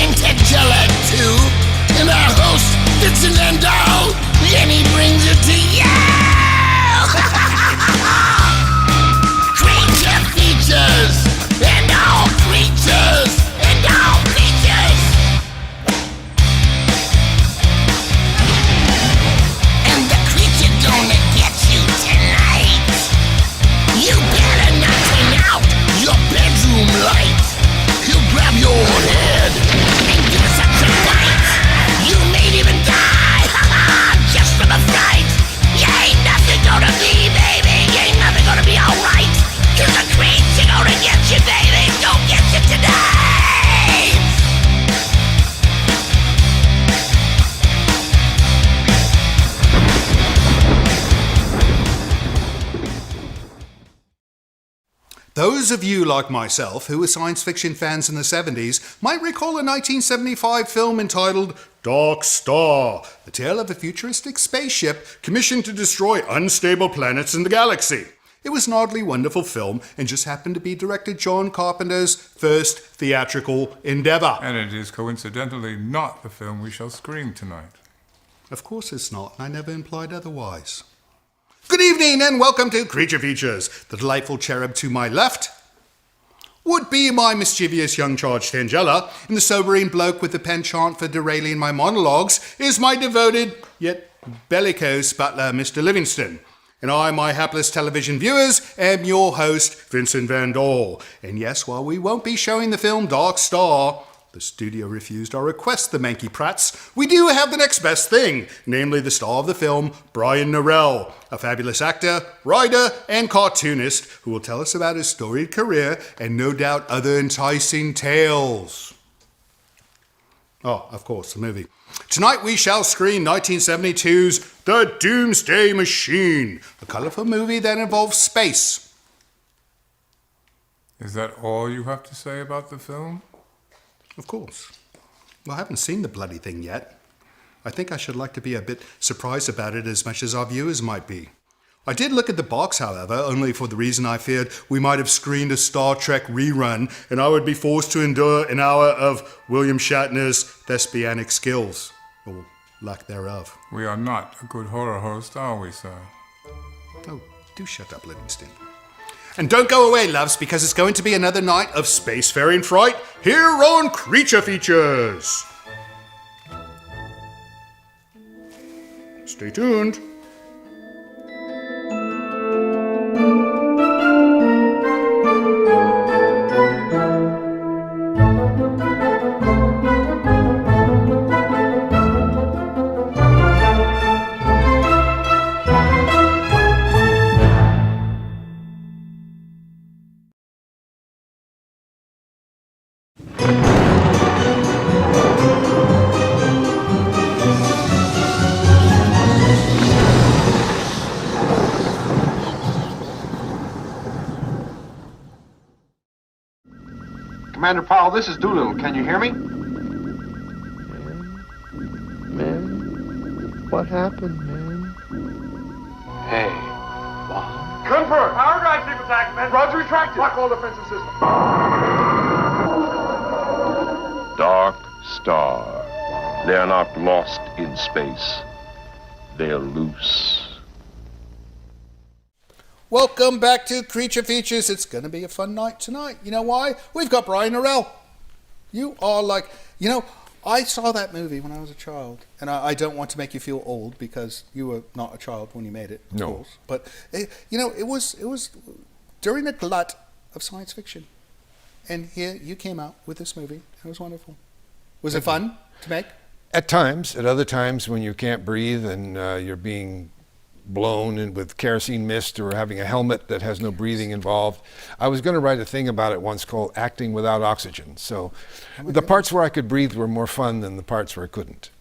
And Ted Jeller too, and our host Fiction1h, and he brings it to you. Creature features, and all creatures, and all creatures. And the creature gonna get you tonight. You better not turn out your bedroom light. He'll grab your head and give it such a bite. You may even die, just from a fright. You ain't nothing gonna be, baby. You ain't nothing gonna be alright. 'Cause the creature gonna get you, baby. Gonna get you tonight. Those of you like myself who were science fiction fans in the 70s might recall a 1975 film entitled Dark Star, the tale of a futuristic spaceship commissioned to destroy unstable planets in the galaxy. It was an oddly wonderful film and just happened to be director John Carpenter's first theatrical endeavor. And it is coincidentally not the film we shall screen tonight. Of course it's not, and I never implied otherwise. Good evening and welcome to Creature Features. The delightful cherub to my left would be my mischievous young charge Tangella, and the sobering bloke with the penchant for derailing my monologues is my devoted yet bellicose butler, Mr. Livingston. And I, my hapless television viewers, am your host, Vincent Van Dahl. And yes, while we won't be showing the film Dark Star, the studio refused our request, the Manky Prats, we do have the next best thing, namely the star of the film, Brian Norell, a fabulous actor, writer, and cartoonist who will tell us about his storied career and no doubt other enticing tales. Oh, of course, the movie. Tonight we shall screen 1972's The Doomsday Machine, a colourful movie that involves space. Is that all you have to say about the film? Of course. Well, I haven't seen the bloody thing yet. I think I should like to be a bit surprised about it as much as our viewers might be. I did look at the box, however, only for the reason I feared we might have screened a Star Trek rerun and I would be forced to endure an hour of William Shatner's thespianic skills, or lack thereof. We are not a good horror host, are we, sir? Oh, do shut up, Livingston. And don't go away, loves, because it's going to be another night of spacefaring fright here on Creature Features. Stay tuned. Commander Powell, this is Doolittle. Can you hear me? Man, what happened, man? Hey. Confirm. Power drive sequence activated. Roger, retracted. Lock all defensive systems. Dark Star. They're not lost in space. They're loose. Welcome back to Creature Features. It's going to be a fun night tonight. You know why? We've got Brian Norell. You are like, I saw that movie when I was a child. And I don't want to make you feel old because you were not a child when you made it, of course. But, it was during a glut of science fiction. And here you came out with this movie. It was wonderful. Was it fun to make? At times. At other times, when you can't breathe and you're being blown in with kerosene mist or having a helmet that has no breathing involved. I was going to write a thing about it once called acting without oxygen. So the parts where I could breathe were more fun than the parts where I couldn't.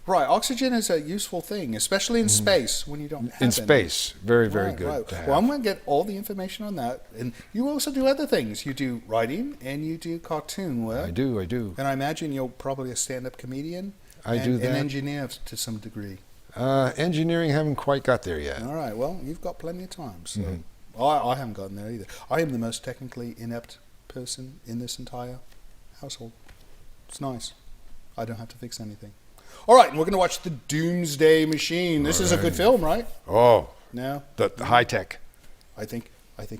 Right, oxygen is a useful thing, especially in space when you don't have In space, very, very good. Right. To have. Well, I'm going to get all the information on that. And you also do other things. You do writing and you do cartoon work. I do. And I imagine you're probably a stand-up comedian. I do that. An engineer to some degree. Engineering, haven't quite got there yet. All right, well, you've got plenty of time. So I haven't gotten there either. I am the most technically inept person in this entire household. It's nice. I don't have to fix anything. All right, and we're going to watch the Doomsday Machine. This is a good film, right? Oh, No? the high tech. I think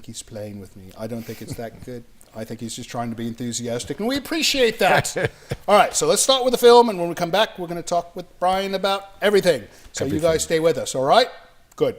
he's playing with me. I don't think it's that good. I think he's just trying to be enthusiastic, and we appreciate that. All right, so let's start with the film, and when we come back, we're going to talk with Brian about everything. So you guys stay with us, all right? Good.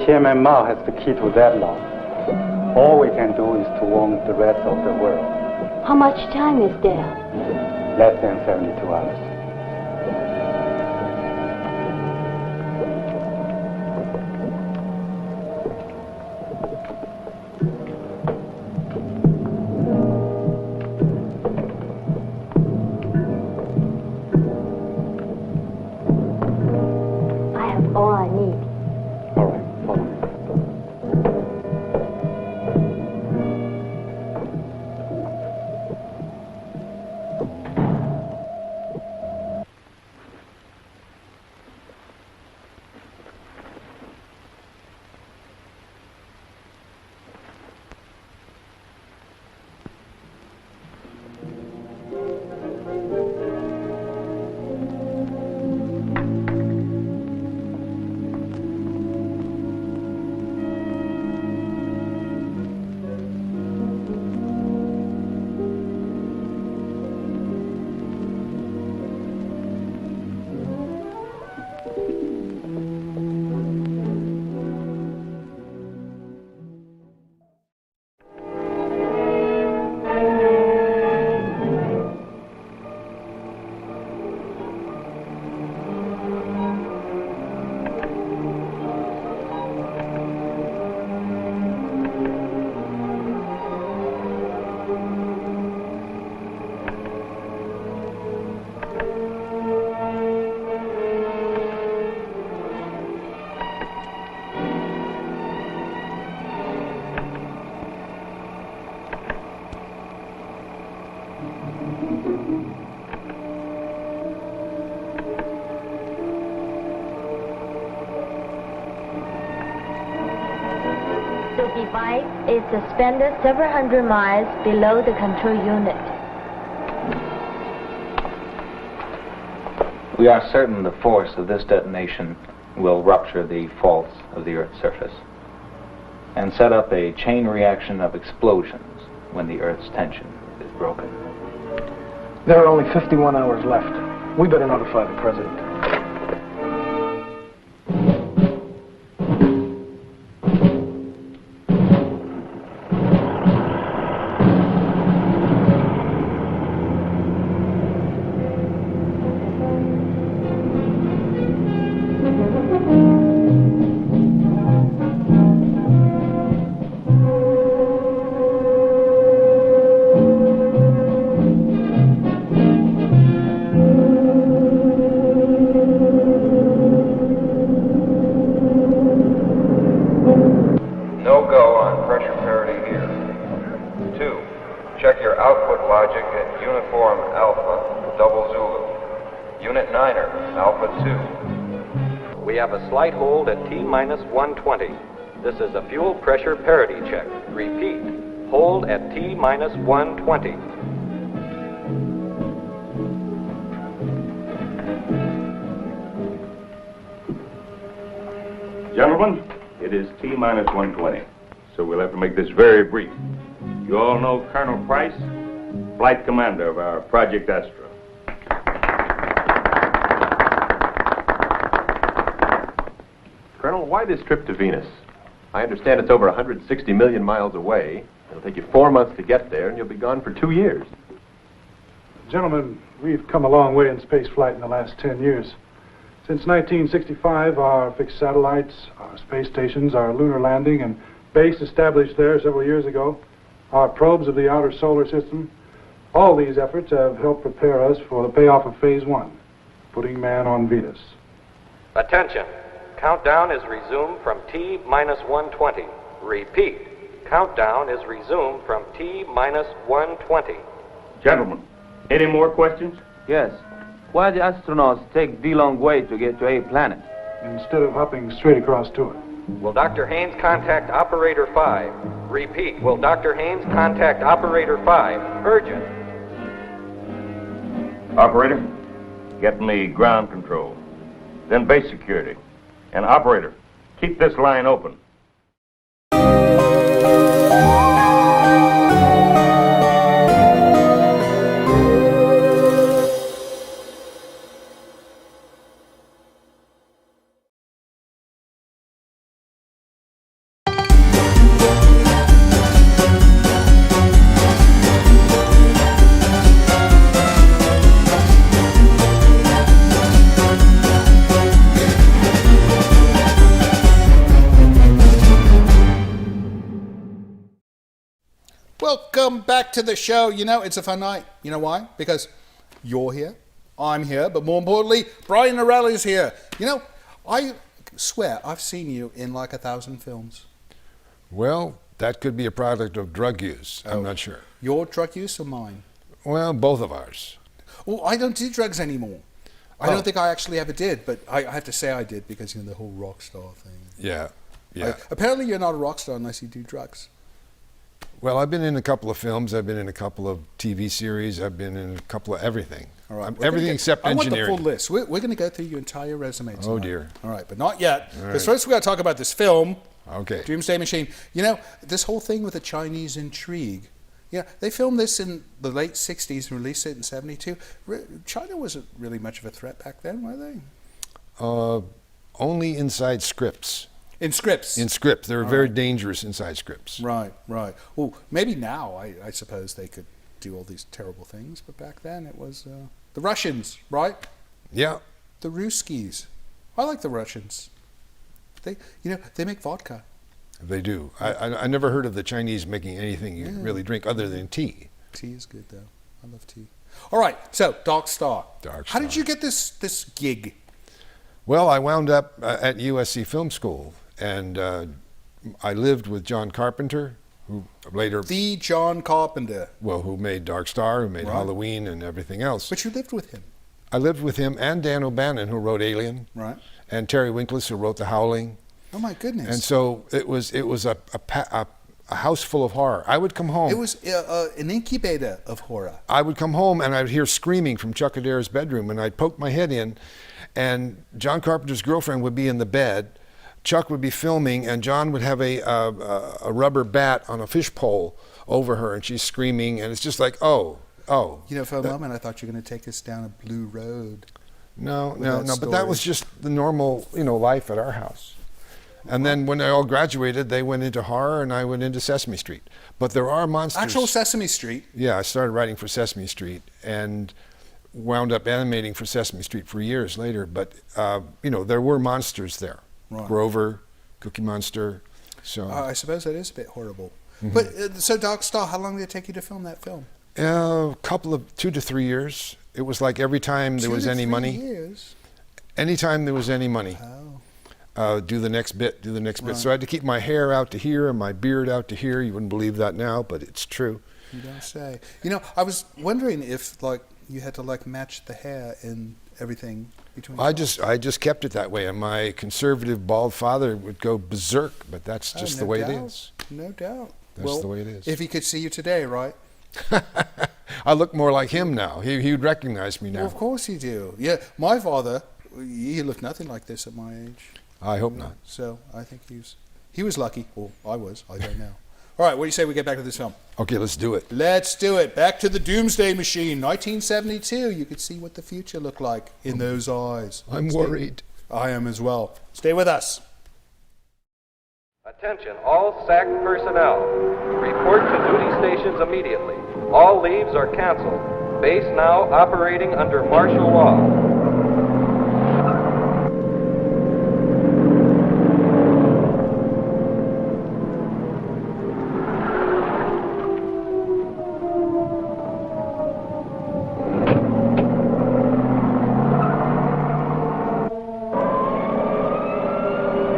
Chairman Mao has the key to that law. All we can do is to warn the rest of the world. How much time is there? Less than 72 hours. I have all I need. All right, follow me. The device is suspended several hundred miles below the control unit. We are certain the force of this detonation will rupture the faults of the Earth's surface and set up a chain reaction of explosions when the Earth's tension is broken. There are only 51 hours left. We better notify the President. No go on pressure parity here. 2. Check your output logic at Uniform Alpha, Double Zulu. Unit Niner, Alpha 2. We have a slight hold at T-minus 120. This is a fuel pressure parity check. Repeat, hold at T-minus 120. Gentlemen, it is T-minus 120, so we'll have to make this very brief. You all know Colonel Price, flight commander of our Project Astra. Colonel, why this trip to Venus? I understand it's over 160 million miles away. It'll take you 4 months to get there, and you'll be gone for 2 years. Gentlemen, we've come a long way in space flight in the last 10 years. Since 1965, our fixed satellites, our space stations, our lunar landing and base established there several years ago, our probes of the outer solar system, all these efforts have helped prepare us for the payoff of Phase 1, putting man on Venus. Attention. Countdown is resumed from T-minus 120. Repeat, countdown is resumed from T-minus 120. Gentlemen, any more questions? Yes. Why the astronauts take the long way to get to a planet? Instead of hopping straight across to it. Will Dr. Haynes contact Operator 5? Repeat, will Dr. Haynes contact Operator 5? Urgent. Operator, get me ground control, then base security. And operator, keep this line open. Welcome back to the show. You know, it's a fun night. You know why? Because you're here, I'm here, but more importantly, Brian Norelli's here. You know, I swear I've seen you in like 1,000 films. Well, that could be a product of drug use. I'm not sure. Your drug use or mine? Well, both of ours. Well, I don't do drugs anymore. I don't think I actually ever did, but I have to say I did because, you know, the whole rock star thing. Yeah, yeah. Apparently you're not a rock star unless you do drugs. Well, I've been in a couple of films. I've been in a couple of TV series. I've been in a couple of everything. All right. Everything except engineering. I want the full list. We're going to go through your entire resume tonight. Oh, dear. All right, but not yet. All Because right. first we got to talk about this film, Okay. Doomsday Machine. You know, this whole thing with the Chinese intrigue. Yeah, they filmed this in the late 60s and released it in 72. China wasn't really much of a threat back then, were they? Only inside scripts. In scripts? In scripts. They were very dangerous inside scripts. Right, right. Well, maybe now, I suppose they could do all these terrible things, but back then it was the Russians, right? Yeah. The Ruskies. I like the Russians. They make vodka. They do. I never heard of the Chinese making anything you really drink other than tea. Tea is good, though. I love tea. All right, so Dark Star. Dark How Star. did you get this gig? Well, I wound up at USC Film School, and I lived with John Carpenter, who later... The John Carpenter. Well, who made Dark Star, who made Right. Halloween and everything else. But you lived with him. I lived with him and Dan O'Bannon, who wrote Alien. Right. And Terry Winkless, who wrote The Howling. Oh, my goodness. And so it was a house full of horror. I would come home. It was an incubator of horror. I would come home and I'd hear screaming from Chuck Adair's bedroom, and I'd poke my head in, and John Carpenter's girlfriend would be in the bed. Chuck would be filming, and John would have a rubber bat on a fish pole over her, and she's screaming, and it's just like, oh. You know, for a moment, I thought you were going to take us down a blue road. No, but that was just the normal, life at our house. And then when they all graduated, they went into horror, and I went into Sesame Street. But there are monsters. Actual Sesame Street? Yeah, I started writing for Sesame Street and wound up animating for Sesame Street for years later. But, there were monsters there. Right. Grover, Cookie Monster. So I suppose that is a bit horrible. Mhm. But, so Dark Star, how long did it take you to film that film? a couple of 2 to 3 years. It was like every time there was any money. 2 to 3 years? Anytime there was any money. Do the next bit, do the next bit. So I had to keep my hair out to here and my beard out to here. You wouldn't believe that now, but it's true. You don't say. You know, I was wondering if, you had to, match the hair and everything between... I just kept it that way, and my conservative bald father would go berserk, but that's just the way it is. No doubt. That's the way it is. If he could see you today, right? I look more like him now. He would recognize me now. Well, of course you do. Yeah, my father, he looked nothing like this at my age. I hope not. So I think he was lucky. Well, I was. I don't know. All right, what do you say we get back to this film? Okay, let's do it. Let's do it. Back to the Doomsday Machine, 1972. You could see what the future looked like in those eyes. I'm worried. I am as well. Stay with us. Attention, all SAC personnel. Report to duty stations immediately. All leaves are canceled. Base now operating under martial law.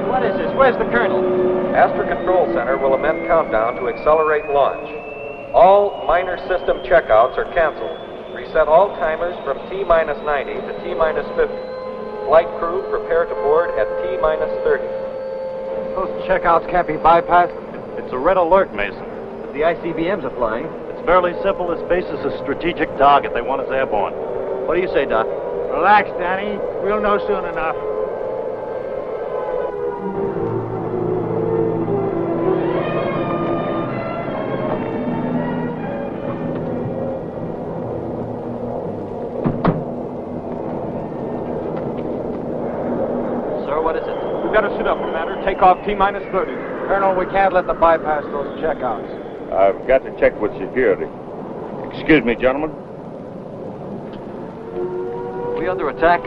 What is this? Where's the colonel? Astra Control Center will amend countdown to accelerate launch. All minor system checkouts are canceled. Reset all timers from T-90 to T-50. Flight crew prepare to board at T-30. Those checkouts can't be bypassed. It's a red alert, Mason. But the ICBMs are flying. It's fairly simple. This base is a strategic target. They want us airborne. What do you say, Doc? Relax, Danny. We'll know soon enough. Sir, what is it? We've got to sit up, Commander. Take off T-30. Colonel, we can't let them bypass those checkouts. I've got to check with security. Excuse me, gentlemen. We under attack?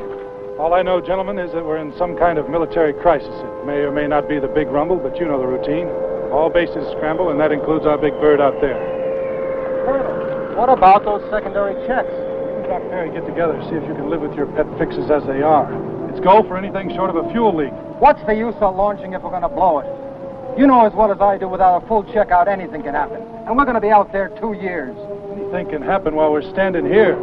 All I know, gentlemen, is that we're in some kind of military crisis. It may or may not be the big rumble, but you know the routine. All bases scramble, and that includes our big bird out there. Colonel, what about those secondary checks? Dr. Perry, get together, see if you can live with your pet fixes as they are. It's go for anything short of a fuel leak. What's the use of launching if we're going to blow it? You know as well as I do, without a full checkout, anything can happen. And we're going to be out there 2 years. Anything can happen while we're standing here.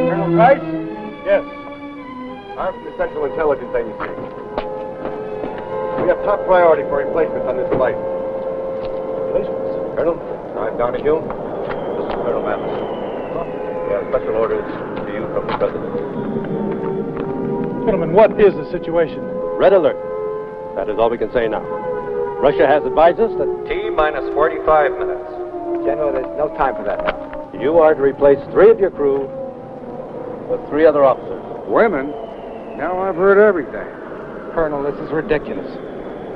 Colonel Price? Yes. I'm from the Central Intelligence Agency. We have top priority for replacements on this flight. Replacements? Colonel, I'm Donahue. This is Colonel Mathis. We have special orders to you from the President. Gentlemen, what is the situation? Red alert. That is all we can say now. Russia has advised us that... T-minus 45 minutes. General, there's no time for that now. You are to replace 3 of your crew with 3 other officers. Women? Now I've heard everything. Colonel, this is ridiculous.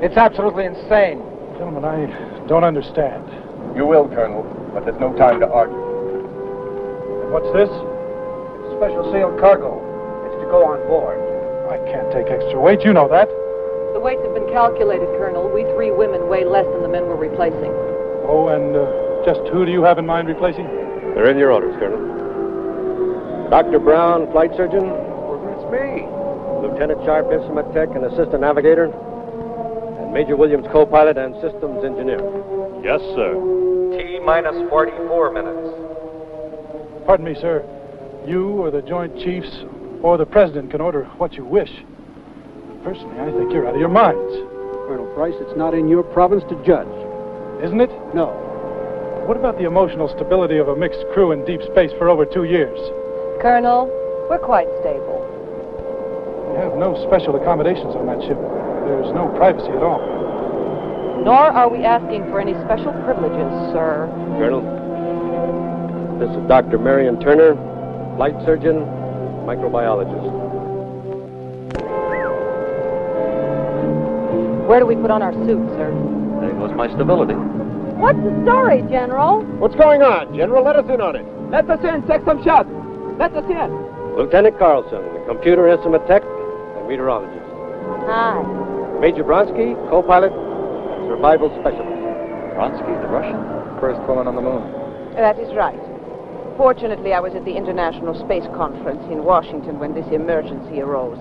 It's absolutely insane. Gentlemen, I don't understand. You will, Colonel, but there's no time to argue. What's this? It's special sealed cargo. It's to go on board. I can't take extra weight, you know that. The weights have been calculated, Colonel. We 3 women weigh less than the men we're replacing. Oh, and just who do you have in mind replacing? They're in your orders, Colonel. Dr. Brown, flight surgeon. It's me. Lieutenant Sharp, instrument tech and assistant navigator. And Major Williams, co-pilot and systems engineer. Yes, sir. T-minus 44 minutes. Pardon me, sir. You or the Joint Chiefs or the President can order what you wish. Personally, I think you're out of your minds. Colonel Price, it's not in your province to judge. Isn't it? No. What about the emotional stability of a mixed crew in deep space for over 2 years? Colonel, we're quite stable. We have no special accommodations on that ship. There's no privacy at all. Nor are we asking for any special privileges, sir. Colonel, this is Dr. Marion Turner, flight surgeon, microbiologist. Where do we put on our suits, sir? There goes my stability. What's the story, General? What's going on, General? Let us in on it. Let us in. Take some shots. Let us in. Lieutenant Carlson, computer instrument tech and meteorologist. Hi. Major Bronsky, co-pilot and survival specialist. Bronsky, the Russian? First woman on the moon. That is right. Fortunately, I was at the International Space Conference in Washington when this emergency arose.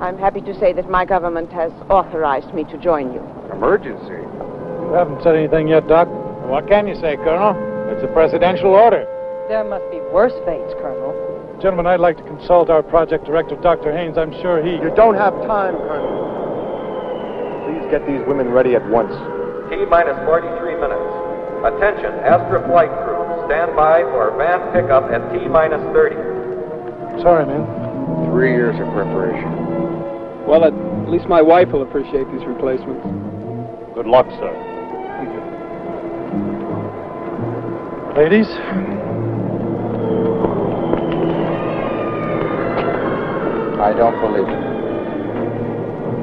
I'm happy to say that my government has authorized me to join you. Emergency? You haven't said anything yet, Doc. What can you say, Colonel? It's a presidential order. There must be worse fates, Colonel. Gentlemen, I'd like to consult our project director, Dr. Haynes. I'm sure he... You don't have time, Colonel. Please get these women ready at once. T-minus 43 minutes. Attention, Astra flight crew. Stand by for van pickup at T-minus 30. Sorry, man. 3 years of preparation. Well, at least my wife will appreciate these replacements. Good luck, sir. Ladies? I don't believe it.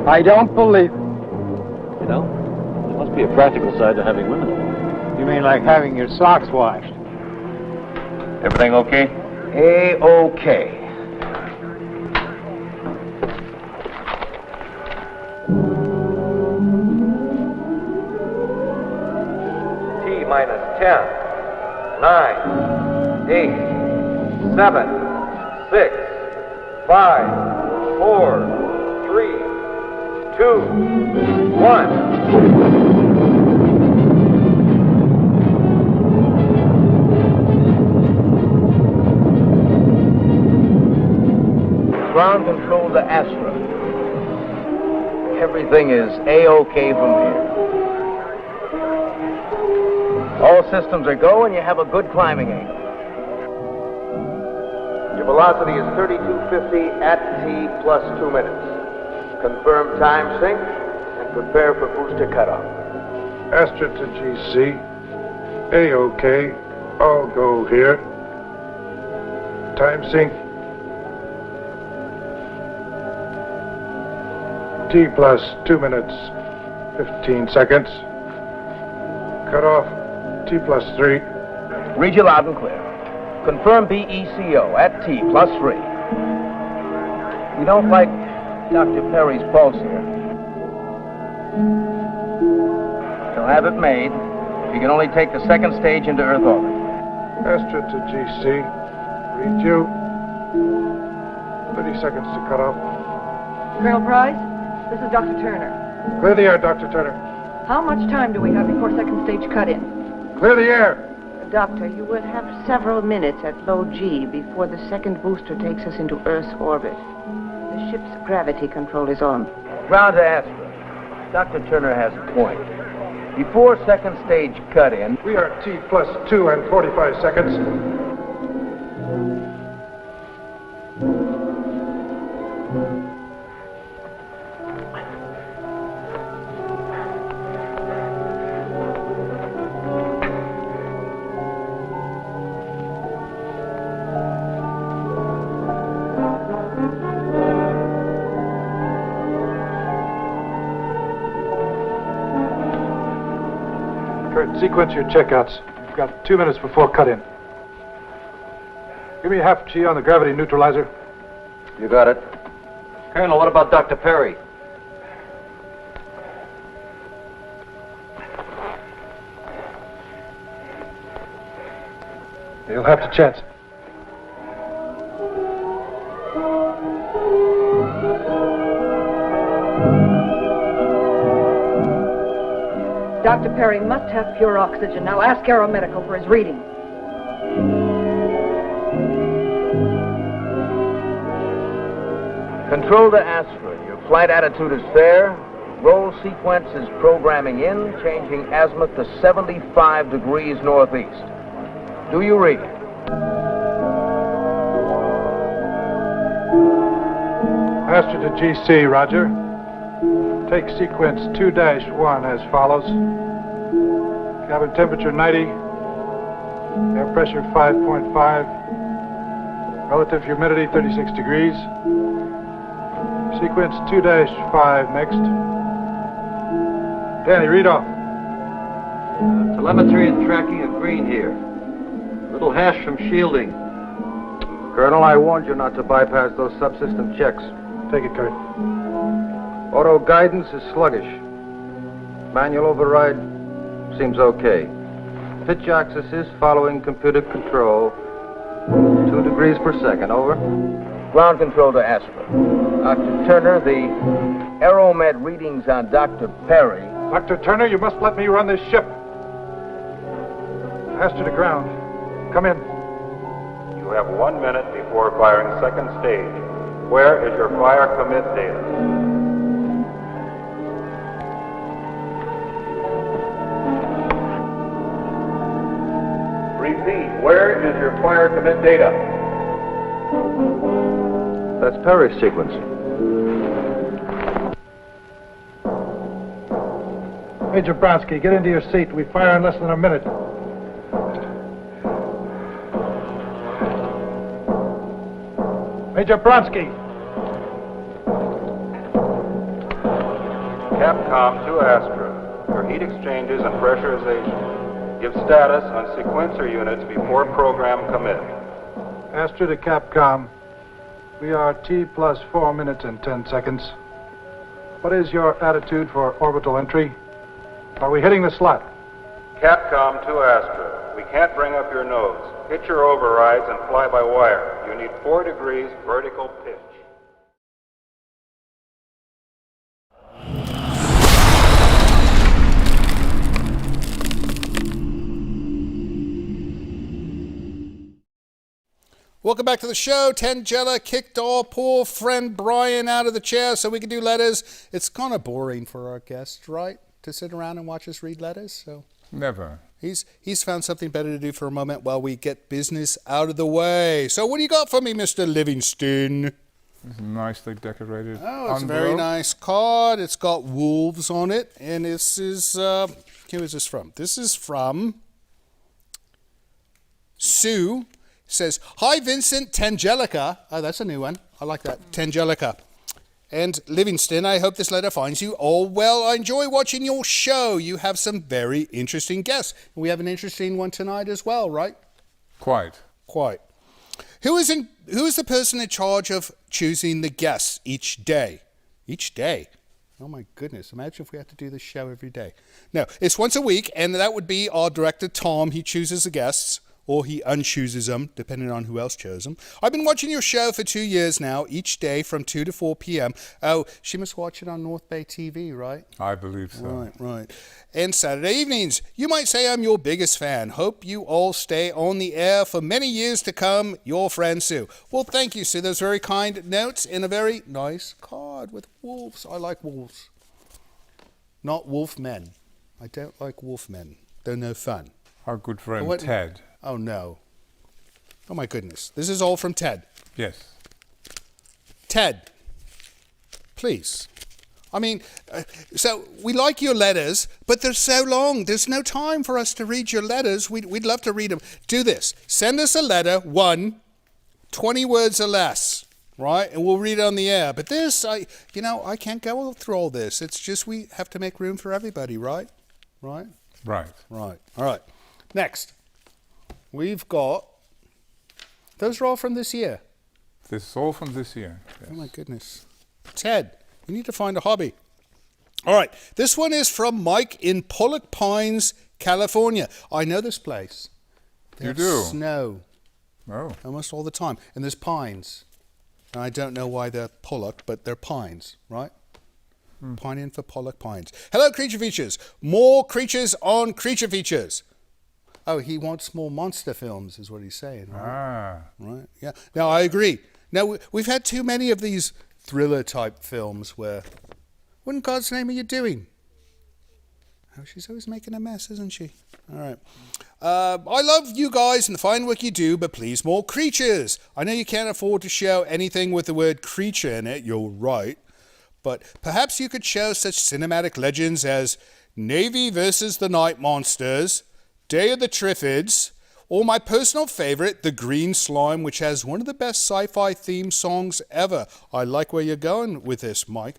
I don't believe it. You know, there must be a practical side to having women along. You mean like having your socks washed? Everything okay? A-okay. T-minus 10, 9, 8, 7, 6, 5, 4, 3, 2, 1. Ground control to Astra. Everything is A-okay from here. All systems are go and you have a good climbing angle. Your velocity is 3250 at T plus 2 minutes. Confirm time sync and prepare for booster cutoff. Astra to GC. A-okay. I'll go here. Time sync. T plus 2 minutes, 15 seconds. Cut off T plus 3. Read you loud and clear. Confirm BECO at T +3. We don't like Dr. Perry's pulse here. He'll have it made if he can only take the second stage into Earth orbit. Astra to GC. Read you. 30 seconds to cut off. Colonel Price, this is Dr. Turner. Clear the air, Dr. Turner. How much time do we have before second stage cut-in? Clear the air. Doctor, you will have several minutes at low G before the second booster takes us into Earth's orbit. The ship's gravity control is on. Ground to Astra. Dr. Turner has a point. Before second stage cut-in... We are T +2 and 45 seconds. Sequence your checkouts. You've got 2 minutes before cut-in. Give me half G on the gravity neutralizer. You got it. Colonel, what about Dr. Perry? You'll have to chance. Dr. Perry must have pure oxygen. Now ask Aeromedical for his reading. Control to Astra. Your flight attitude is fair. Roll sequence is programming in, changing azimuth to 75 degrees northeast. Do you read? Astra to GC, roger. Take sequence 2-1 as follows. Cabin temperature 90. Air pressure 5.5. Relative humidity 36 degrees. Sequence 2-5 next. Danny, read off. Telemetry and tracking of green here. Little hash from shielding. Colonel, I warned you not to bypass those subsystem checks. Take it, Kurt. Auto guidance is sluggish. Manual override seems okay. Pitch axis is following computer control. 2 degrees per second, over. Ground control to Astra. Dr. Turner, the Aeromed readings on Dr. Perry. Dr. Turner, you must let me run this ship. Astra to ground. Come in. You have 1 minute before firing second stage. Where is your fire commit data? Repeat, where is your fire commit data? That's Perry's sequence. Major Bronsky, get into your seat. We fire in less than a minute. Major Bronsky. Capcom to Astra. Your heat exchanges and pressurization. Give status on sequencer units before program commit. Astra to Capcom. We are T +4 minutes and 10 seconds. What is your attitude for orbital entry? Are we hitting the slot? Capcom to Astra. We can't bring up your nose. Hit your overrides and fly by wire. You need 4 degrees vertical pitch. Welcome back to the show. Tangella kicked our poor friend Brian out of the chair so we can do letters. It's kind of boring for our guests, right? To sit around and watch us read letters. So Never. He's found something better to do for a moment while we get business out of the way. So what do you got for me, Mr. Livingston? It's nicely decorated. Oh, it's a very nice card. It's got wolves on it. And this is, who is this from? This is from Sue. Says, hi, Vincent Tangelica. Oh, that's a new one. I like that. Tangelica. And Livingston, I hope this letter finds you all well. I enjoy watching your show. You have some very interesting guests. We have an interesting one tonight as well, right? Quite. quite. Who is the person in charge of choosing the guests each day? Each day? Oh my goodness, imagine if we had to do this show every day. No, it's once a week, and that would be our director, Tom. He chooses the guests, or he unchooses them, depending on who else chose them. I've been watching your show for 2 years now, each day from 2 to 4 p.m. Oh, she must watch it on North Bay TV, right? I believe so. Right. And Saturday evenings. You might say I'm your biggest fan. Hope you all stay on the air for many years to come. Your friend, Sue. Well, thank you, Sue. Those very kind notes and a very nice card with wolves. I like wolves. Not wolf men. I don't like wolf men. They're no fun. Our good friend Ted. Oh, no. Oh, my goodness. This is all from Ted. Yes. Ted, please. I mean, so we like your letters, but they're so long. There's no time for us to read your letters. We'd love to read them. Do this. Send us a letter, 20 words or less, right? And we'll read it on the air. But this, I can't go through all this. It's just we have to make room for everybody, right? Right. All right. Next. We've got, those are all from this year. This is all from this year. Yes. Oh my goodness. Ted, you need to find a hobby. All right, this one is from Mike in Pollock Pines, California. I know this place. You do? Snow. Oh. Almost all the time. And there's pines. And I don't know why they're Pollock, but they're pines, right? Pining for Pollock Pines. Hello, Creature Features. More creatures on Creature Features. Oh, he wants more monster films, is what he's saying, right? Right, yeah. Now, I agree. Now, we've had too many of these thriller-type films where, what in God's name are you doing? Oh, she's always making a mess, isn't she? All right. I love you guys and the fine work you do, but please, more creatures. I know you can't afford to show anything with the word creature in it. You're right. But perhaps you could show such cinematic legends as Navy versus the Night Monsters, Day of the Triffids, or my personal favorite, The Green Slime, which has one of the best sci-fi theme songs ever. I like where you're going with this, Mike.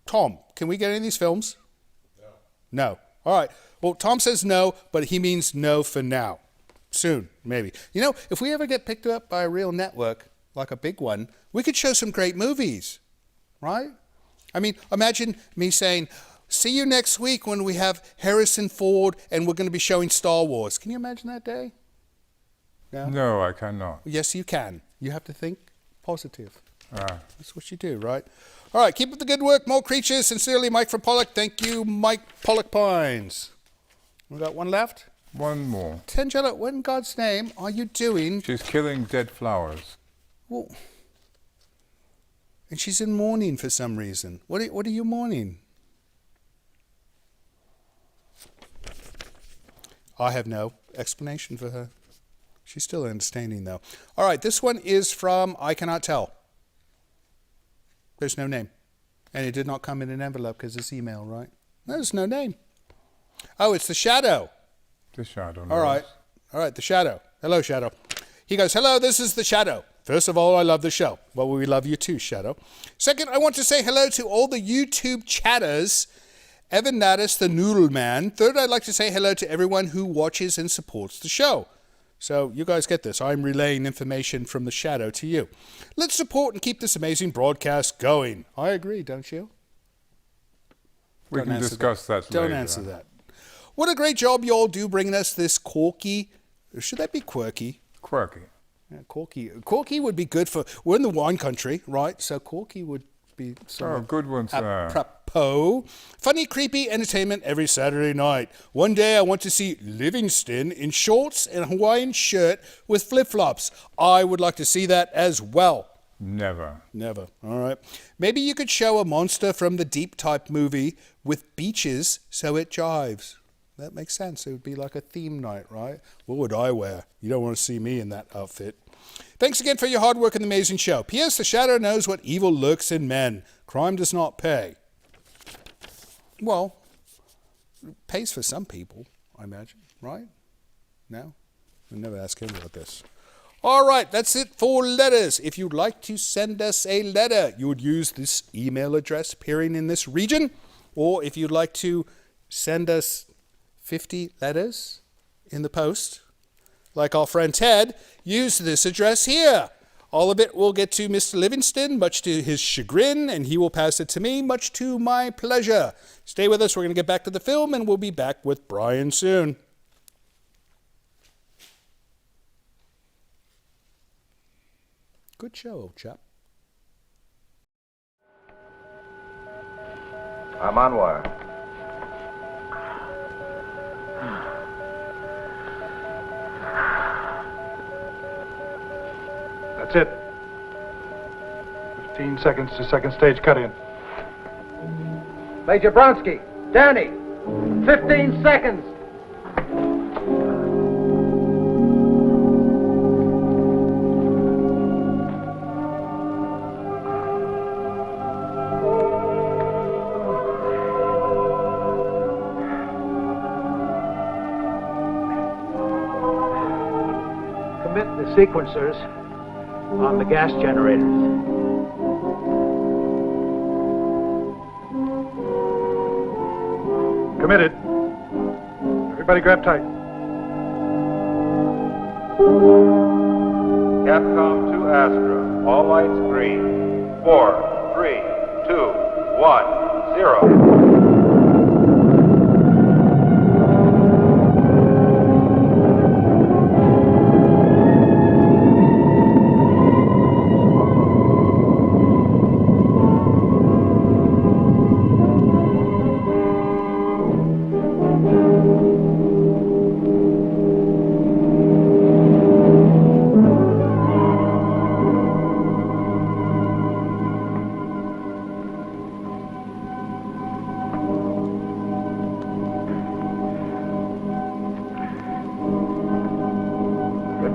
Tom, can we get any of these films? No. All right. Well, Tom says no, but he means no for now. Soon, maybe. You know, if we ever get picked up by a real network, like a big one, we could show some great movies, right? I mean, imagine me saying, see you next week when we have Harrison Ford and we're going to be showing Star Wars. Can you imagine that day? No, I cannot. Yes, you can. You have to think positive. That's what you do, right? All right, keep up the good work. More creatures. Sincerely, Mike from Pollock. Thank you, Mike Pollock Pines. We got one left? One more. Tangela, what in God's name are you doing? She's killing dead flowers. Well, and she's in mourning for some reason. What are you mourning? I have no explanation for her. She's still understanding, though. All right, this one is from I Cannot Tell. There's no name. And it did not come in an envelope because it's email, right? No, there's no name. Oh, it's the Shadow. The Shadow. All right, the Shadow. Hello, Shadow. He goes, hello, this is the Shadow. First of all, I love the show. Well, we love you too, Shadow. Second, I want to say hello to all the YouTube chatters. Evan Naddis, the Noodle Man. Third, I'd like to say hello to everyone who watches and supports the show. So you guys get this. I'm relaying information from the Shadow to you. Let's support and keep this amazing broadcast going. I agree, don't you? We can discuss that later. Don't answer that. What a great job you all do bringing us this quirky. Should that be quirky? Quirky. Yeah, quirky. Quirky would be good for. We're in the wine country, right? So quirky would be. Good one, sir. Apropos. Funny, creepy entertainment every Saturday night. One day I want to see Livingston in shorts and a Hawaiian shirt with flip-flops. I would like to see that as well. Never. All right. Maybe you could show a monster from the Deep type movie with beaches so it jives. That makes sense. It would be like a theme night, right? What would I wear? You don't want to see me in that outfit. Thanks again for your hard work and the amazing show. P.S. The Shadow knows what evil lurks in men. Crime does not pay. Well, it pays for some people, I imagine, right? No? We'll never ask him about this. All right, that's it for letters. If you'd like to send us a letter, you would use this email address appearing in this region. Or if you'd like to send us 50 letters in the post, like our friend Ted, use this address here. All of it will get to Mr. Livingston, much to his chagrin, and he will pass it to me, much to my pleasure. Stay with us. We're going to get back to the film, and we'll be back with Brian soon. Good show, old chap. I'm on wire. That's it. 15 seconds to second stage cut-in. Major Bronsky, Danny, 15 seconds. Commit the sequencers on the gas generators. Committed. Everybody grab tight. Capcom to Astra. All lights green. 4, 3, 2, 1, 0.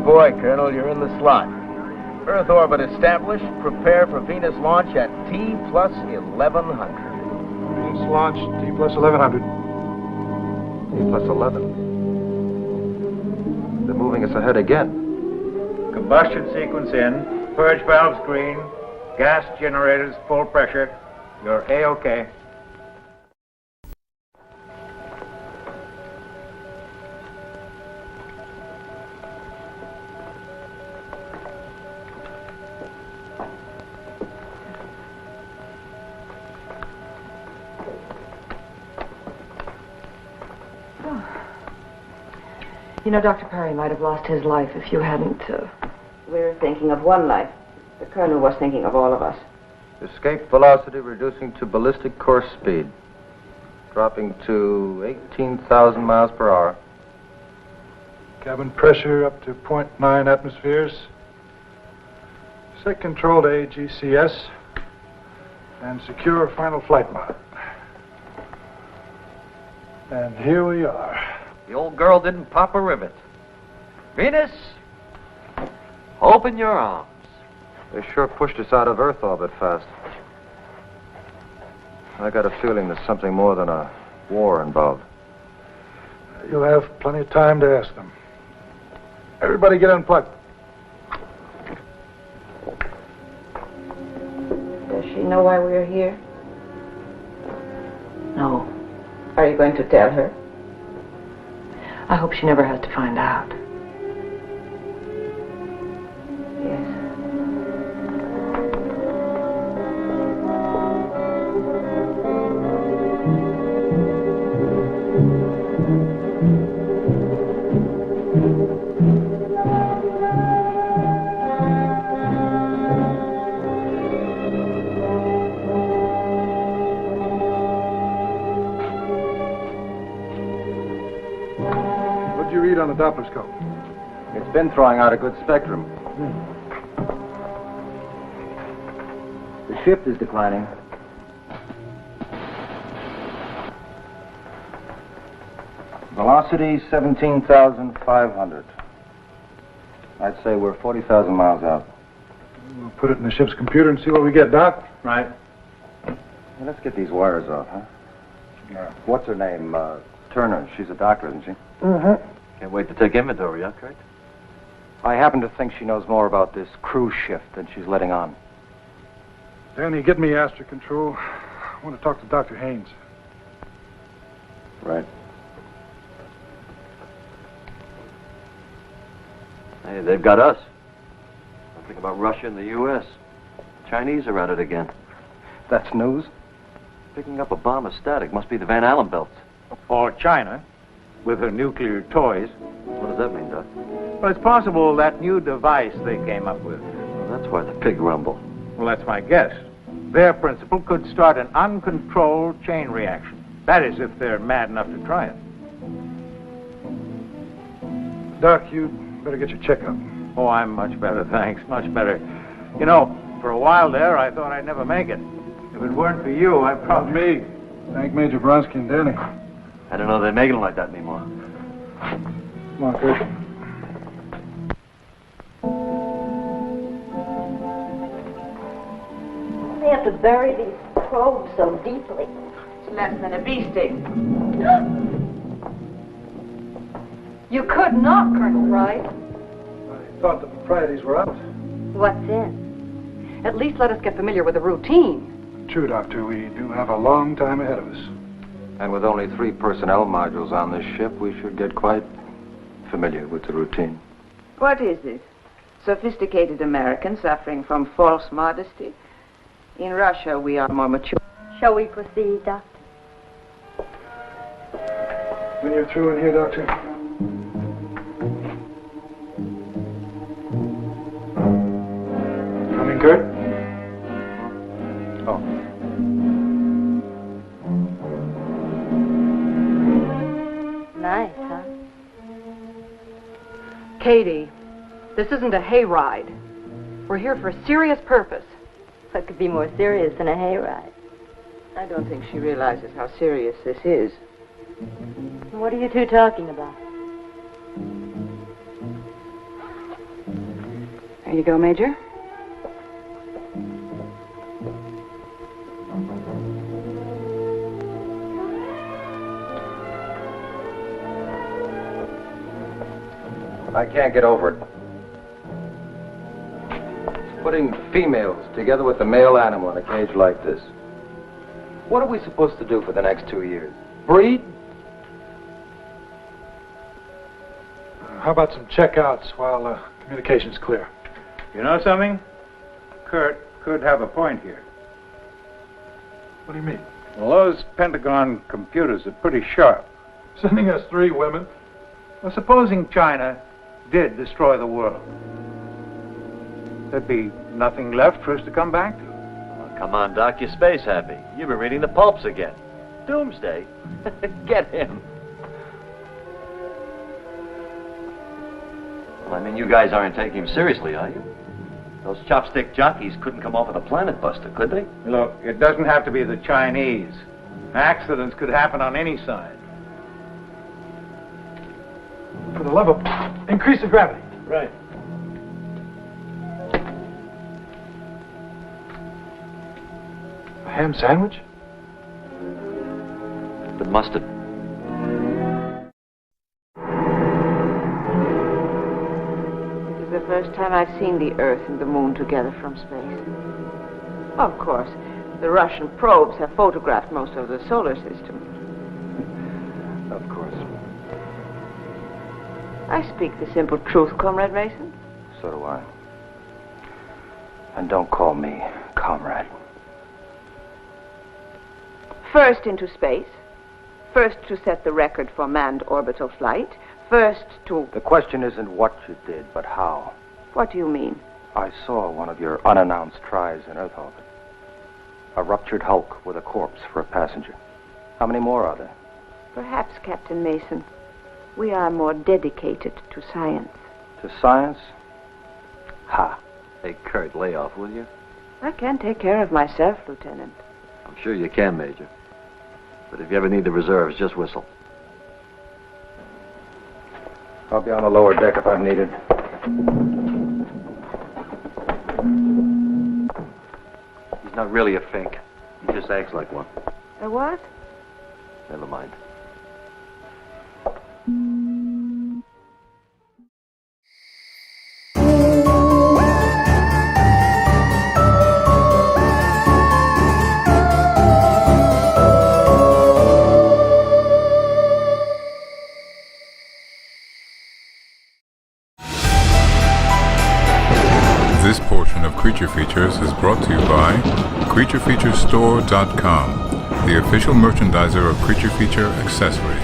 Boy, Colonel, you're in the slot. Earth orbit established. Prepare for Venus launch at T plus 1100. Venus launch, T plus 1100. T plus 11. They're moving us ahead again. Combustion sequence in. Purge valves green. Gas generators full pressure. You're A-OK. You know, Dr. Perry might have lost his life if you hadn't... We're thinking of one life. The Colonel was thinking of all of us. Escape velocity reducing to ballistic course speed. Dropping to 18,000 miles per hour. Cabin pressure up to 0.9 atmospheres. Set control to AGCS. And secure final flight mode. And here we are. The old girl didn't pop a rivet. Venus, open your arms. They sure pushed us out of Earth orbit fast. I got a feeling there's something more than a war involved. You'll have plenty of time to ask them. Everybody get unplugged. Does she know why we're here? No. Are you going to tell her? I hope she never has to find out. Yes. On the Doppler scope. It's been throwing out a good spectrum. The shift is declining. Velocity 17,500. I'd say we're 40,000 miles out. We'll put it in the ship's computer and see what we get, Doc. Right. Well, let's get these wires off, huh? Yeah. What's her name? Turner. She's a doctor, isn't she? Mm-hmm. Can't wait to take inventory, huh, Kurt? I happen to think she knows more about this cruise shift than she's letting on. Danny, get me Astra Control. I want to talk to Dr. Haynes. Right. Hey, they've got us. Think about Russia and the U.S. Chinese are at it again. That's news. Picking up a bomb is static. Must be the Van Allen belts. Or China, with her nuclear toys. What does that mean, Doc? Well, it's possible that new device they came up with. Well, that's why the pig rumble. Well, that's my guess. Their principle could start an uncontrolled chain reaction. That is, if they're mad enough to try it. Doc, you'd better get your checkup. Oh, I'm much better, thanks. Much better. You know, for a while there, I thought I'd never make it. If it weren't for you, I'd probably... Me. Thank Major Bronsky and Danny. I don't know they make them like that anymore. Come on, Kurt. They have to bury these probes so deeply. It's less than a bee sting. You could not, Colonel Wright. I thought the proprieties were out. What's in? At least let us get familiar with the routine. True, Doctor. We do have a long time ahead of us. And with only 3 personnel modules on this ship, we should get quite familiar with the routine. What is it? Sophisticated Americans suffering from false modesty? In Russia, we are more mature. Shall we proceed, Doctor? When you're through in here, Doctor. Coming, Kurt? Oh. Nice, huh? Katie, this isn't a hayride. We're here for a serious purpose. What could be more serious than a hayride? I don't think she realizes how serious this is. What are you two talking about? There you go, Major. I can't get over it. Putting females together with the male animal in a cage like this. What are we supposed to do for the next 2 years? Breed? How about some checkouts while communication's clear? You know something? Kurt could have a point here. What do you mean? Well, those Pentagon computers are pretty sharp. Sending us 3 women? Well, supposing China did destroy the world, there'd be nothing left for us to come back to. Oh, come on, Doc, you're space happy. You've been reading the pulps again. Doomsday? Get him. Well, I mean, you guys aren't taking him seriously, are you? Those chopstick jockeys couldn't come off with a planet buster, could they? Look, it doesn't have to be the Chinese. Accidents could happen on any side. For the love of... Increase the gravity. Right. A ham sandwich? The mustard. It is the first time I've seen the Earth and the Moon together from space. Of course, the Russian probes have photographed most of the solar system. Of course. I speak the simple truth, Comrade Mason. So do I. And don't call me comrade. First into space. First to set the record for manned orbital flight. First to... The question isn't what you did, but how. What do you mean? I saw one of your unannounced tries in Earth orbit. A ruptured hulk with a corpse for a passenger. How many more are there? Perhaps, Captain Mason, we are more dedicated to science. To science? Ha. Hey, Kurt, lay off, will you? I can take care of myself, Lieutenant. I'm sure you can, Major. But if you ever need the reserves, just whistle. I'll be on the lower deck if I'm needed. He's not really a fink. He just acts like one. A what? Never mind. portion of Creature Features is brought to you by CreatureFeatureStore.com, the official merchandiser of Creature Feature accessories.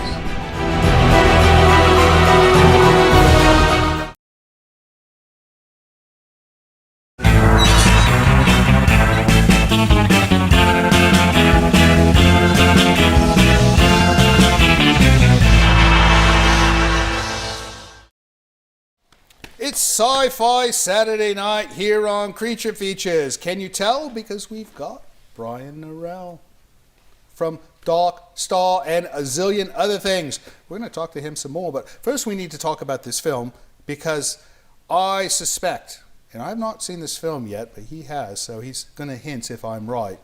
It's Sci-Fi Saturday night here on Creature Features. Can you tell? Because we've got Brian Norell from Dark Star and a zillion other things. We're going to talk to him some more, but first we need to talk about this film because I suspect, and I've not seen this film yet, but he has, so he's going to hint if I'm right,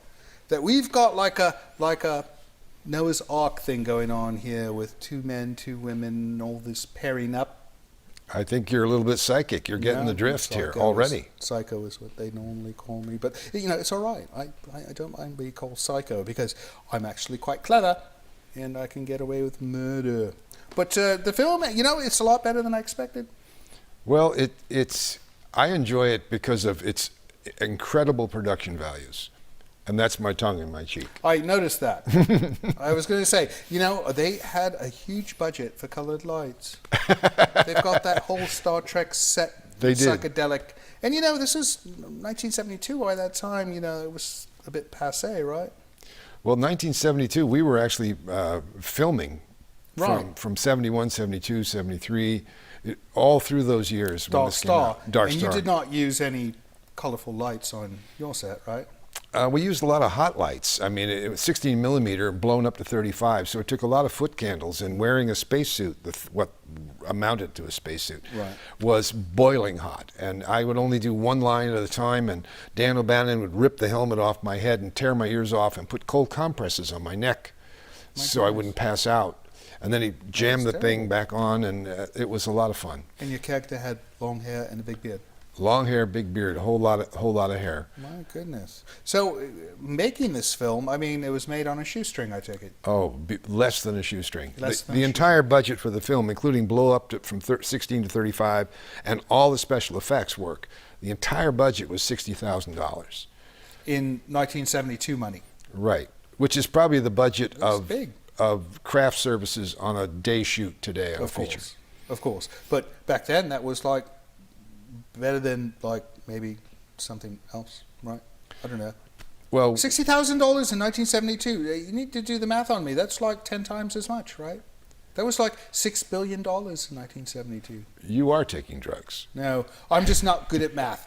that we've got like a Noah's Ark thing going on here with two men, two women, all this pairing up. I think you're a little bit psychic. You're getting the drift here already. Psycho is what they normally call me. But, you know, it's all right. I don't mind being called psycho because I'm actually quite clever and I can get away with murder. But the film, you know, it's a lot better than I expected. Well, I enjoy it because of its incredible production values. And that's my tongue in my cheek. I noticed that. I was going to say, you know, they had a huge budget for colored lights. They've got that whole Star Trek set, they did. Psychedelic. And, you know, this is 1972. By that time, you know, it was a bit passé, right? Well, 1972, we were actually filming from 71, 72, 73, all through those years. Dark Star. Dark and Star. You did not use any colorful lights on your set, right? We used a lot of hot lights. I mean, it was 16 millimeter blown up to 35, so it took a lot of foot candles. And wearing a spacesuit, what amounted to a spacesuit, was boiling hot. And I would only do one line at a time, and Dan O'Bannon would rip the helmet off my head and tear my ears off and put cold compresses on my neck so I wouldn't pass out. And then he'd jam the thing back on, and it was a lot of fun. And your character had long hair and a big beard. Long hair, big beard, a whole lot of hair. My goodness. So, making this film, I mean, it was made on a shoestring, I take it. Oh, less than a shoestring. The entire budget for the film, including blow up from 16 to 35, and all the special effects work, the entire budget was $60,000. In 1972 money. Right, which is probably the budget of craft services on a day shoot today on a feature. Of course. But back then, that was like better than like maybe something else, right? I don't know. Well, $60,000 in 1972. You need to do the math on me. That's like 10 times as much, right? That was like $6 billion in 1972. You are taking drugs. No, I'm just not good at math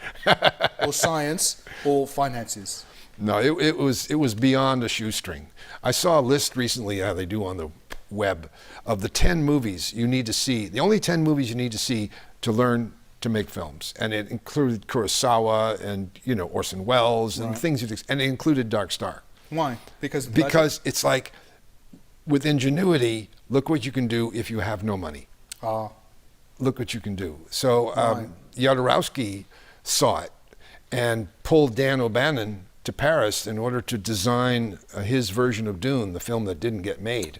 or science or finances. No, it was beyond a shoestring. I saw a list recently, how they do on the web, of the 10 movies you need to see. The only 10 movies you need to see to learn to make films, and it included Kurosawa and Orson Welles and things, and it included Dark Star. Why? Because it's like, with ingenuity, look what you can do if you have no money. Look what you can do. So Jodorowsky saw it and pulled Dan O'Bannon to Paris in order to design his version of Dune, the film that didn't get made.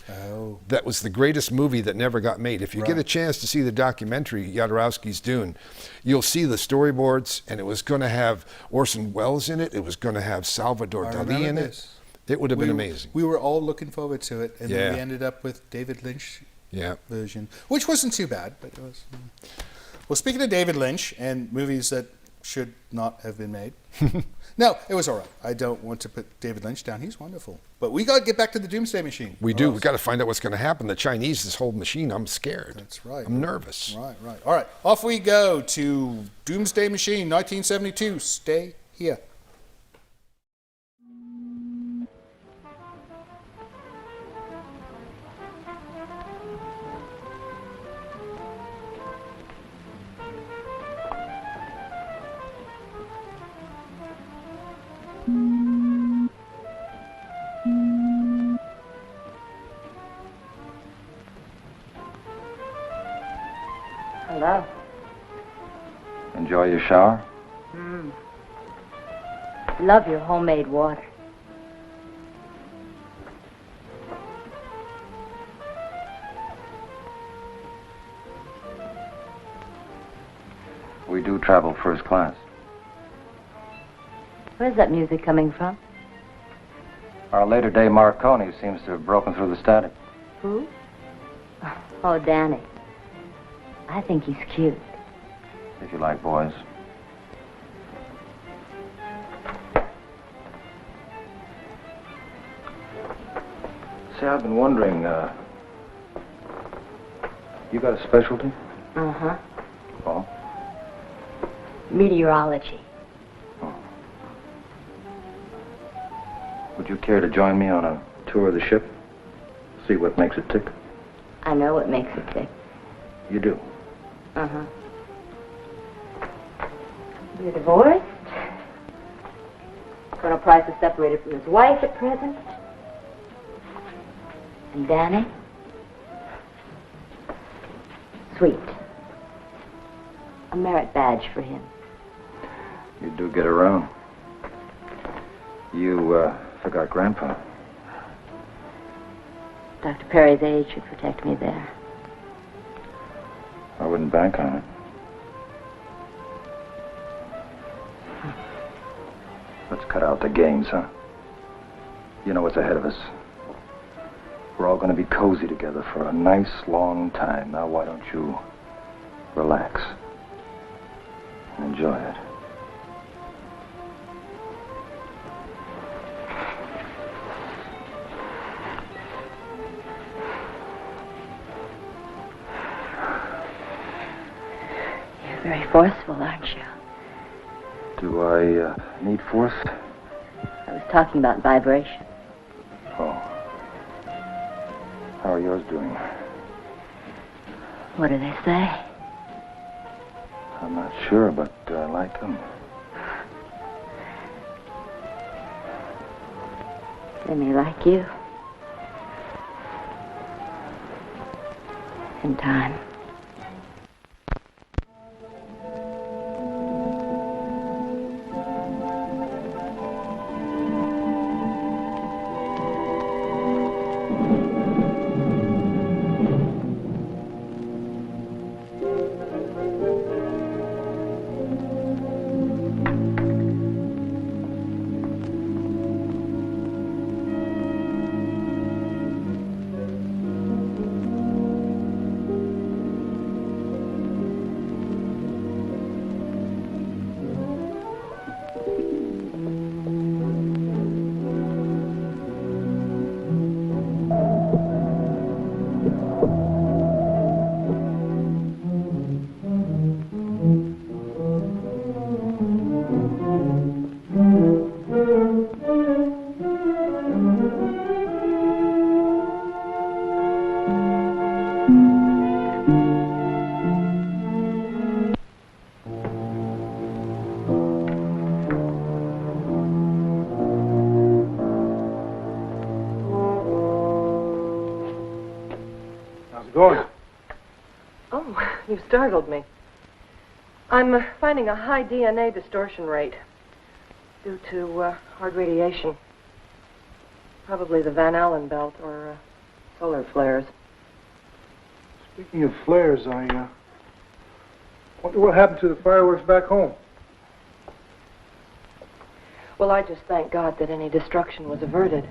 That was the greatest movie that never got made. If you get a chance to see the documentary, Jodorowsky's Dune, you'll see the storyboards, and it was going to have Orson Welles in it. It was going to have Salvador Dali in it. It would have been amazing. We were all looking forward to it, and then we ended up with David Lynch version, which wasn't too bad, but it was. Well, speaking of David Lynch and movies that should not have been made. No, it was all right. I don't want to put David Lynch down. He's wonderful. But we got to get back to the Doomsday Machine. We do. We've got to find out what's going to happen. The Chinese, this whole machine, I'm scared. That's right. I'm nervous. Right. All right. Off we go to Doomsday Machine, 1972. Stay here. Hello. Enjoy your shower? Love your homemade water. We do travel first class. Where's that music coming from? Our later-day Marconi seems to have broken through the static. Who? Oh, Danny. I think he's cute. If you like boys. See, I've been wondering, you got a specialty? Uh-huh. Oh? Meteorology. Would you care to join me on a tour of the ship? See what makes it tick? I know what makes it tick. You do? Uh-huh. You're divorced? Colonel Price is separated from his wife at present. And Danny? Sweet. A merit badge for him. You do get around. You, forgot Grandpa. Dr. Perry's age should protect me there. I wouldn't bank on it. Let's cut out the games, huh? You know what's ahead of us. We're all going to be cozy together for a nice long time. Now, why don't you relax and enjoy it? You're very forceful, aren't you? Do I need force? I was talking about vibration. Oh. How are yours doing? What do they say? I'm not sure, but I like them. They may like you. In time. Going. Oh, you startled me. I'm finding a high DNA distortion rate due to hard radiation. Probably the Van Allen belt or solar flares. Speaking of flares, I wonder what happened to the fireworks back home. Well, I just thank God that any destruction was averted.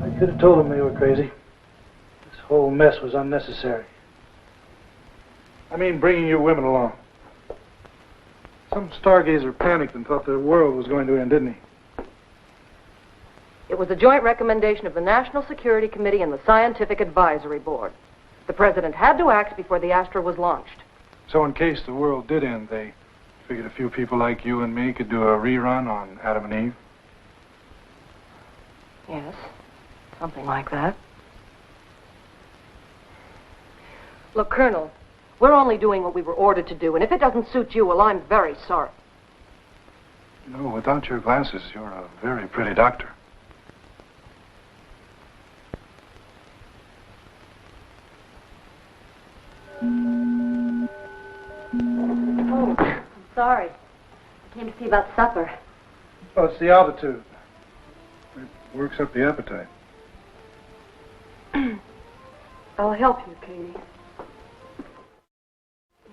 I could have told them they were crazy. This whole mess was unnecessary. I mean, bringing you women along. Some stargazer panicked and thought the world was going to end, didn't he? It was a joint recommendation of the National Security Committee and the Scientific Advisory Board. The president had to act before the Astra was launched. So in case the world did end, they figured a few people like you and me could do a rerun on Adam and Eve? Yes, something like that. Look, Colonel, we're only doing what we were ordered to do, and if it doesn't suit you, well, I'm very sorry. You know, without your glasses, you're a very pretty doctor. Oh, I'm sorry. I came to see about supper. Oh, it's the altitude. It works up the appetite. I'll help you, Katie.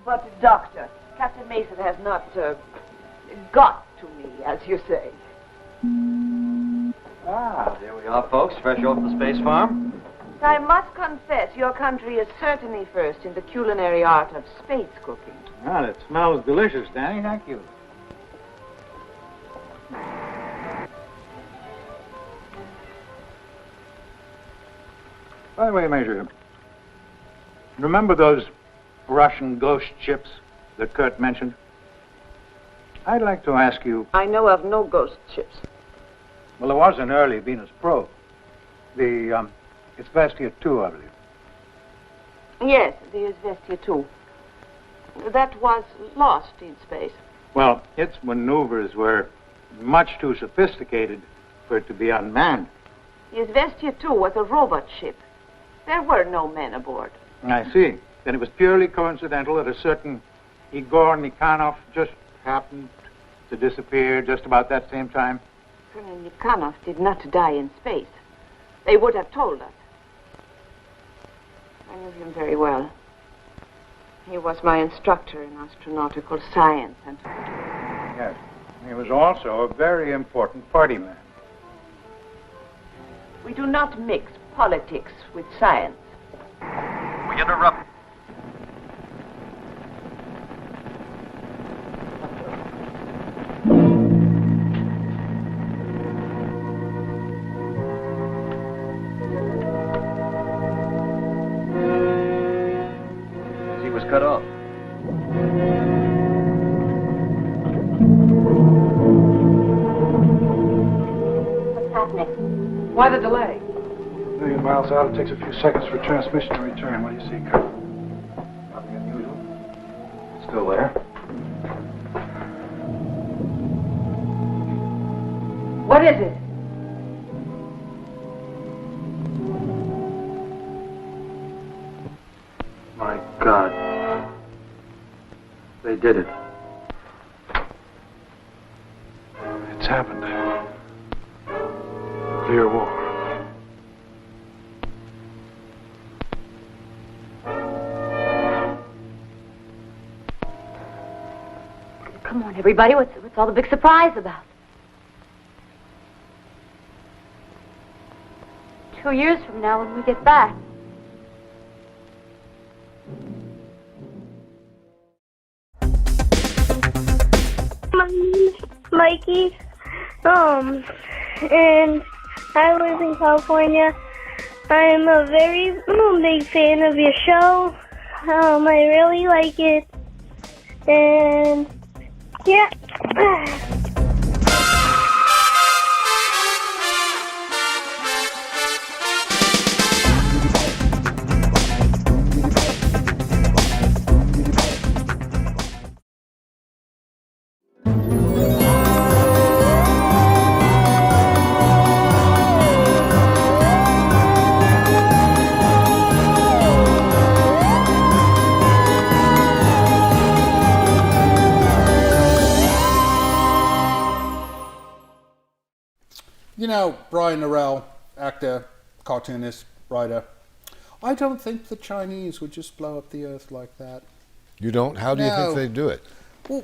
But, Doctor, Captain Mason has not got to me, as you say. Ah, there we are, folks, fresh off the space farm. I must confess, your country is certainly first in the culinary art of space cooking. Well, it smells delicious, Danny. Thank you. By the way, Major, remember those Russian ghost ships that Kurt mentioned? I'd like to ask you... I know of no ghost ships. Well, there was an early Venus probe. It's Vestia 2, I believe. Yes, the Izvestia 2. That was lost in space. Well, its maneuvers were much too sophisticated for it to be unmanned. The Izvestia 2 was a robot ship. There were no men aboard. I see. Then it was purely coincidental that a certain Igor Nikhanov just happened to disappear just about that same time. Colonel Nikhanov did not die in space. They would have told us. I knew him very well. He was my instructor in astronautical science and... Yes. He was also a very important party man. We do not mix politics with science. We interrupt. He was cut off. What's happening? Why the delay? A million miles out, it takes a few seconds for transmission to return. What do you see, Kurt? Nothing unusual. Still there. What is it? My God. They did it. It's happened. Nuclear war. Come on, everybody. What's all the big surprise about? 2 years from now when we get back. My name's Mikey, and I live in California. I'm a very big fan of your show. I really like it, and yeah. You know, Brian Norell, actor, cartoonist, writer, I don't think the Chinese would just blow up the Earth like that. You don't? How do you think they'd do it? Well,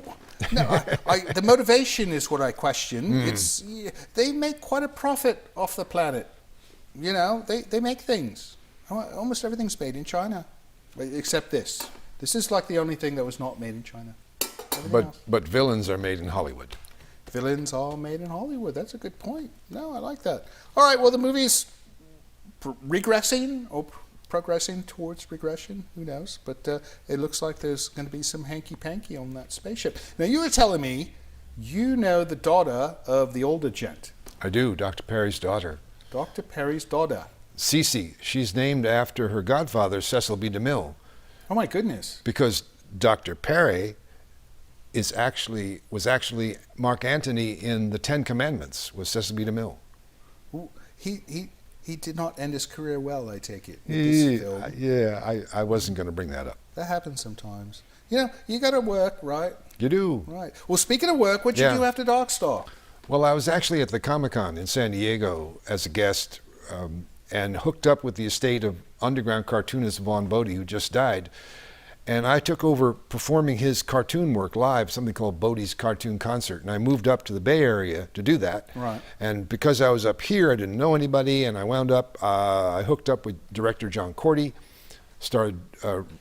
no, the motivation is what I question. It's they make quite a profit off the planet. You know, they make things. Almost everything's made in China, except this. This is like the only thing that was not made in China. But villains are made in Hollywood. Villains are made in Hollywood. That's a good point. No, I like that. All right, well, the movie's regressing or progressing towards regression. Who knows? But it looks like there's going to be some hanky-panky on that spaceship. Now, you were telling me you know the daughter of the older gent. I do, Dr. Perry's daughter. Dr. Perry's daughter. Cece. She's named after her godfather, Cecil B. DeMille. Oh, my goodness. Because Dr. Perry was actually Mark Antony in the Ten Commandments, was Cecil B. DeMille. Ooh, he did not end his career well, I take it. I wasn't going to bring that up. That happens sometimes. You know, you got to work, right? You do. Right. Well, speaking of work, what'd you do after Darkstar? Well, I was actually at the Comic-Con in San Diego as a guest and hooked up with the estate of underground cartoonist Vaughn Bodie, who just died. And I took over performing his cartoon work live, something called Bodie's Cartoon Concert. And I moved up to the Bay Area to do that. Right. And because I was up here, I didn't know anybody, and I wound up, I hooked up with director John Cordy, started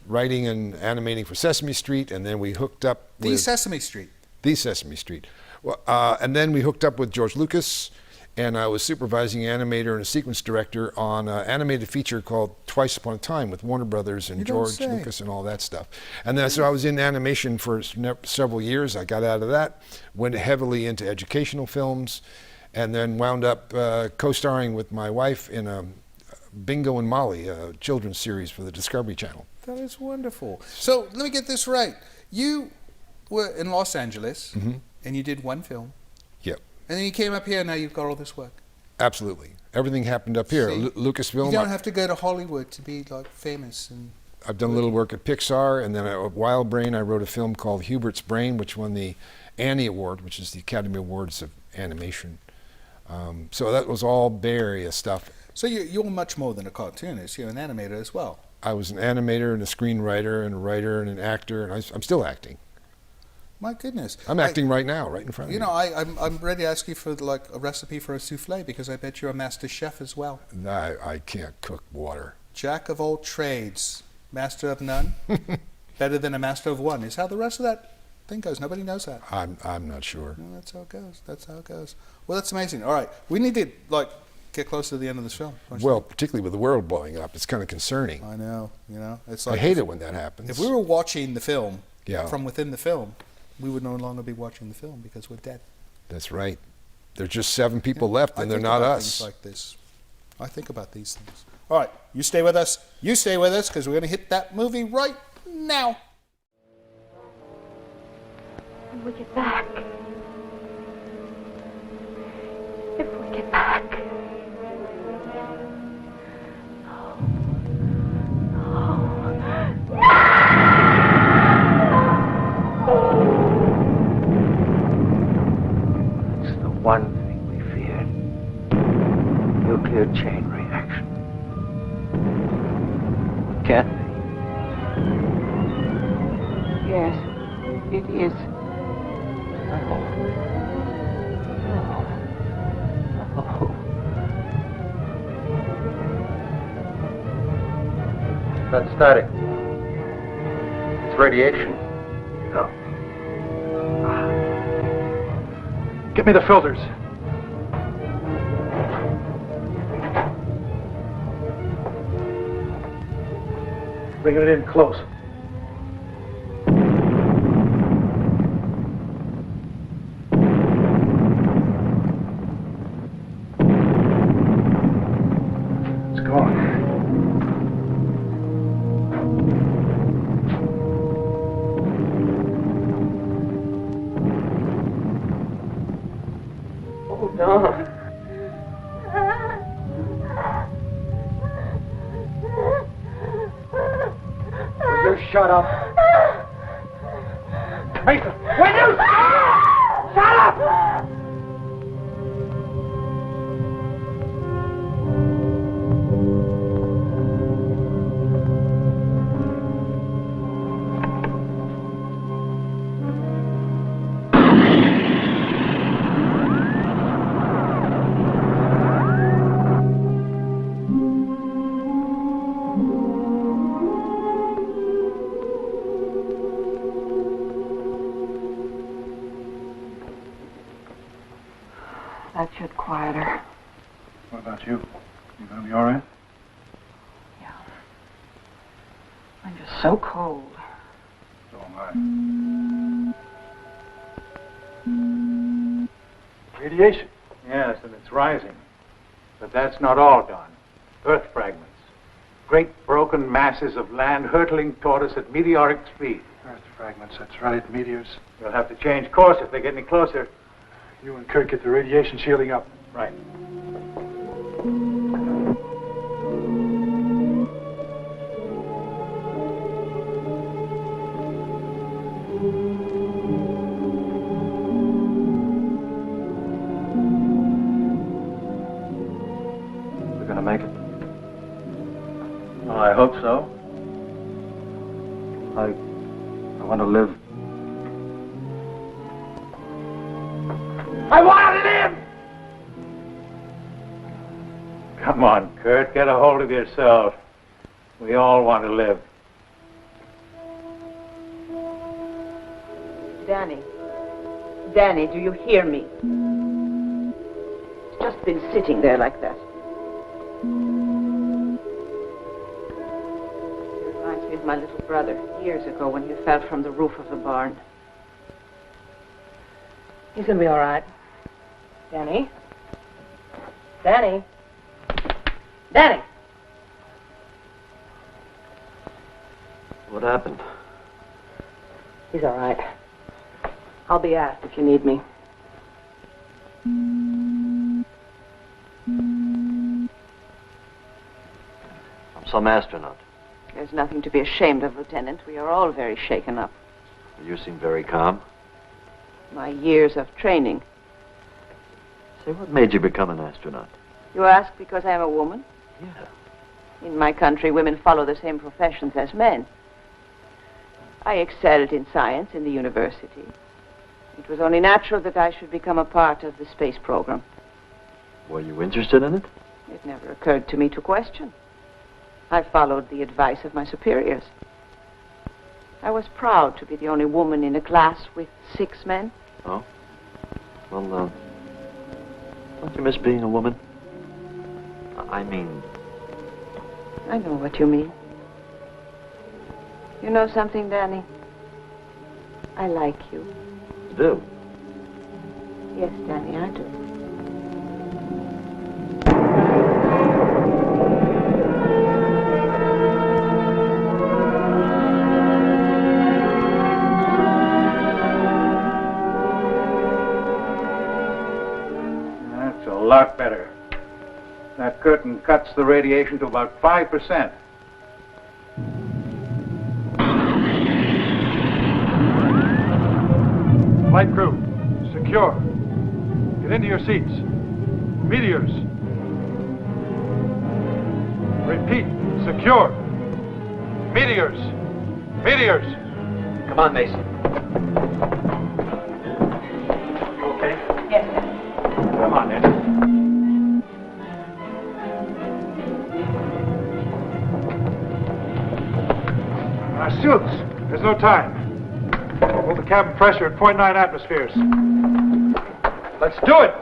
writing and animating for Sesame Street, and then we hooked up The with... Sesame Street. The Sesame Street. Well, and then we hooked up with George Lucas, and I was supervising animator and a sequence director on an animated feature called Twice Upon a Time with Warner Brothers and George Lucas and all that stuff. And then so I was in animation for several years. I got out of that, went heavily into educational films, and then wound up co-starring with my wife in a Bingo and Molly, a children's series for the Discovery Channel. That is wonderful. So let me get this right. You were in Los Angeles, and you did one film. Yep. And then you came up here, and now you've got all this work. Absolutely. Everything happened up here. Lucasfilm. You don't have to go to Hollywood to be like famous. And I've done a little work at Pixar, and then at Wild Brain, I wrote a film called Hubert's Brain, which won the Annie Award, which is the Academy Awards of Animation. So that was all Bay Area stuff. So you're much more than a cartoonist. You're an animator as well. I was an animator and a screenwriter and a writer and an actor, and I'm still acting. My goodness. I'm acting right now, right in front of you. You know, I'm ready to ask you for like a recipe for a souffle, because I bet you're a master chef as well. I can't cook water. Jack of all trades, master of none, better than a master of one is how the rest of that thing goes. Nobody knows that. I'm not sure. No, that's how it goes. That's how it goes. Well, that's amazing. All right, we need to like get close to the end of this film. Well, particularly with the world blowing up, it's kind of concerning. I know. You know, it's like I hate it when that happens. If we were watching the film from within the film, we would no longer be watching the film because we're dead. That's right. There's just 7 people left, and they're not us. Things like this. I think about these things. All right, you stay with us. You stay with us, because we're going to hit that movie right now. When we get back. If we get back. It's the one thing we feared. Nuclear chain reaction. Kathy. Yes, it is. That's static. It's radiation. No. Get me the filters. Bringing it in close. It's gone. Hold on. Will you shut up? Mason, will you shut up? That should quiet her. What about you? You gonna be all right? Yeah. I'm just so cold. So am I. Radiation. Yes, and it's rising. But that's not all, Don. Earth fragments. Great broken masses of land hurtling toward us at meteoric speed. Earth fragments, that's right, meteors. We'll have to change course if they get any closer. You and Kurt get the radiation shielding up. Right. We're gonna make it. Well, I hope so. I want to live. I want to live! Come on, Kurt, get a hold of yourself. We all want to live. Danny. Danny, do you hear me? He's just been sitting there like that. He reminds me of my little brother, years ago when he fell from the roof of the barn. He's gonna be all right. Danny? Danny? Danny! What happened? He's all right. I'll be asked if you need me. I'm some astronaut. There's nothing to be ashamed of, Lieutenant. We are all very shaken up. You seem very calm. My years of training. Say, what made you become an astronaut? You ask because I am a woman? Yeah. In my country, women follow the same professions as men. I excelled in science in the university. It was only natural that I should become a part of the space program. Were you interested in it? It never occurred to me to question. I followed the advice of my superiors. I was proud to be the only woman in a class with 6 men. Oh? Well, don't you miss being a woman? I mean... I know what you mean. You know something, Danny? I like you. You do? Yes, Danny, I do. That's a lot better. That curtain cuts the radiation to about 5%. Flight crew, secure. Get into your seats. Meteors. Repeat, secure. Meteors. Meteors. Come on, Mason. You okay? Yes, Come on, then. Our suits. There's no time. Hold the cabin pressure at 0.9 atmospheres. Let's do it!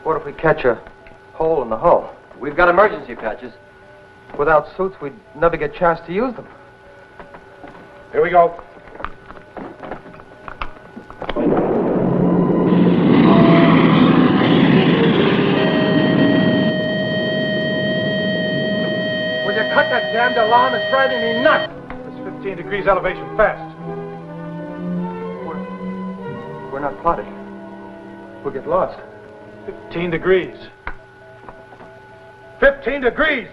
What if we catch a hole in the hull? We've got emergency patches. Without suits, we'd never get a chance to use them. Here we go. Will you cut that damned alarm? It's driving me nuts! 15 degrees elevation fast. We're not plotted. We'll get lost. 15 degrees. 15 degrees!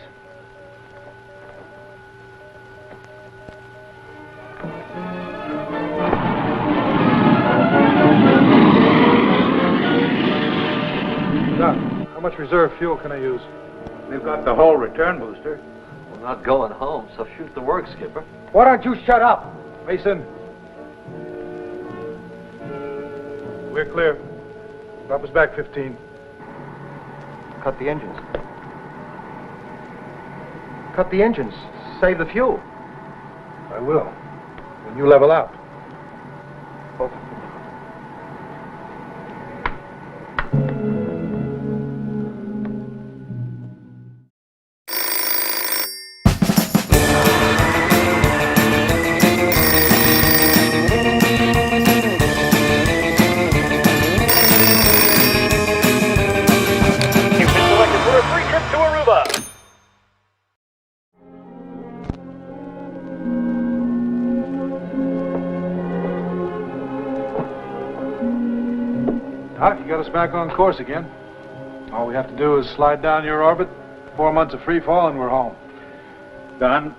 Doc, how much reserve fuel can I use? We've got the whole return booster. We're not going home, so shoot the work, Skipper. Why don't you shut up? Mason. We're clear. Drop us back 15. Cut the engines. Cut the engines. Save the fuel. I will. When you level out. Okay. Doc, you got us back on course again. All we have to do is slide down your orbit, 4 months of free fall, and we're home. Don,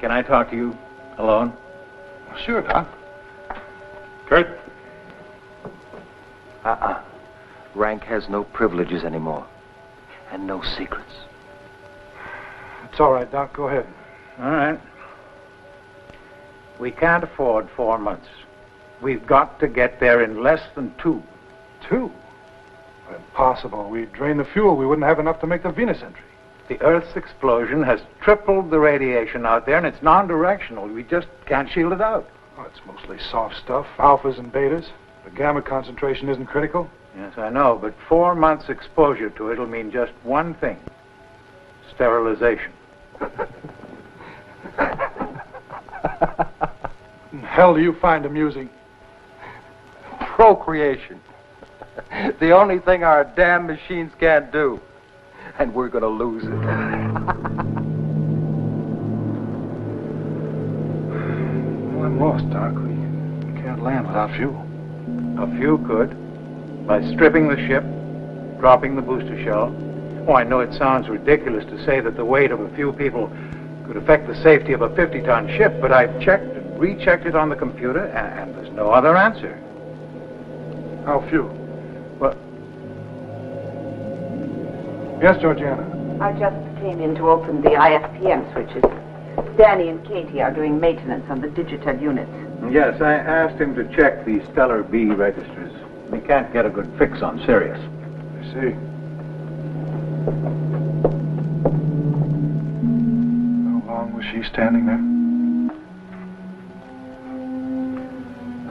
can I talk to you alone? Sure, Doc. Kurt? Rank has no privileges anymore. And no secrets. It's all right, Doc. Go ahead. All right. We can't afford 4 months. We've got to get there in less than 2. 2? Impossible. We'd drain the fuel. We wouldn't have enough to make the Venus entry. The Earth's explosion has tripled the radiation out there, and it's non-directional. We just can't shield it out. Oh, it's mostly soft stuff, alphas and betas. The gamma concentration isn't critical. Yes, I know, but 4 months exposure to it'll mean just one thing. Sterilization. What the hell do you find amusing? Procreation. The only thing our damn machines can't do. And we're gonna lose it. Well, I'm lost, Doc. We can't land without fuel. A few could. By stripping the ship, dropping the booster shell. Oh, I know it sounds ridiculous to say that the weight of a few people could affect the safety of a 50-ton ship, but I've checked and rechecked it on the computer, and there's no other answer. How few? Well... Yes, Georgiana? I just came in to open the ISPM switches. Danny and Katie are doing maintenance on the digital units. Yes, I asked him to check the Stellar B registers. We can't get a good fix on Sirius. I see. How long was she standing there?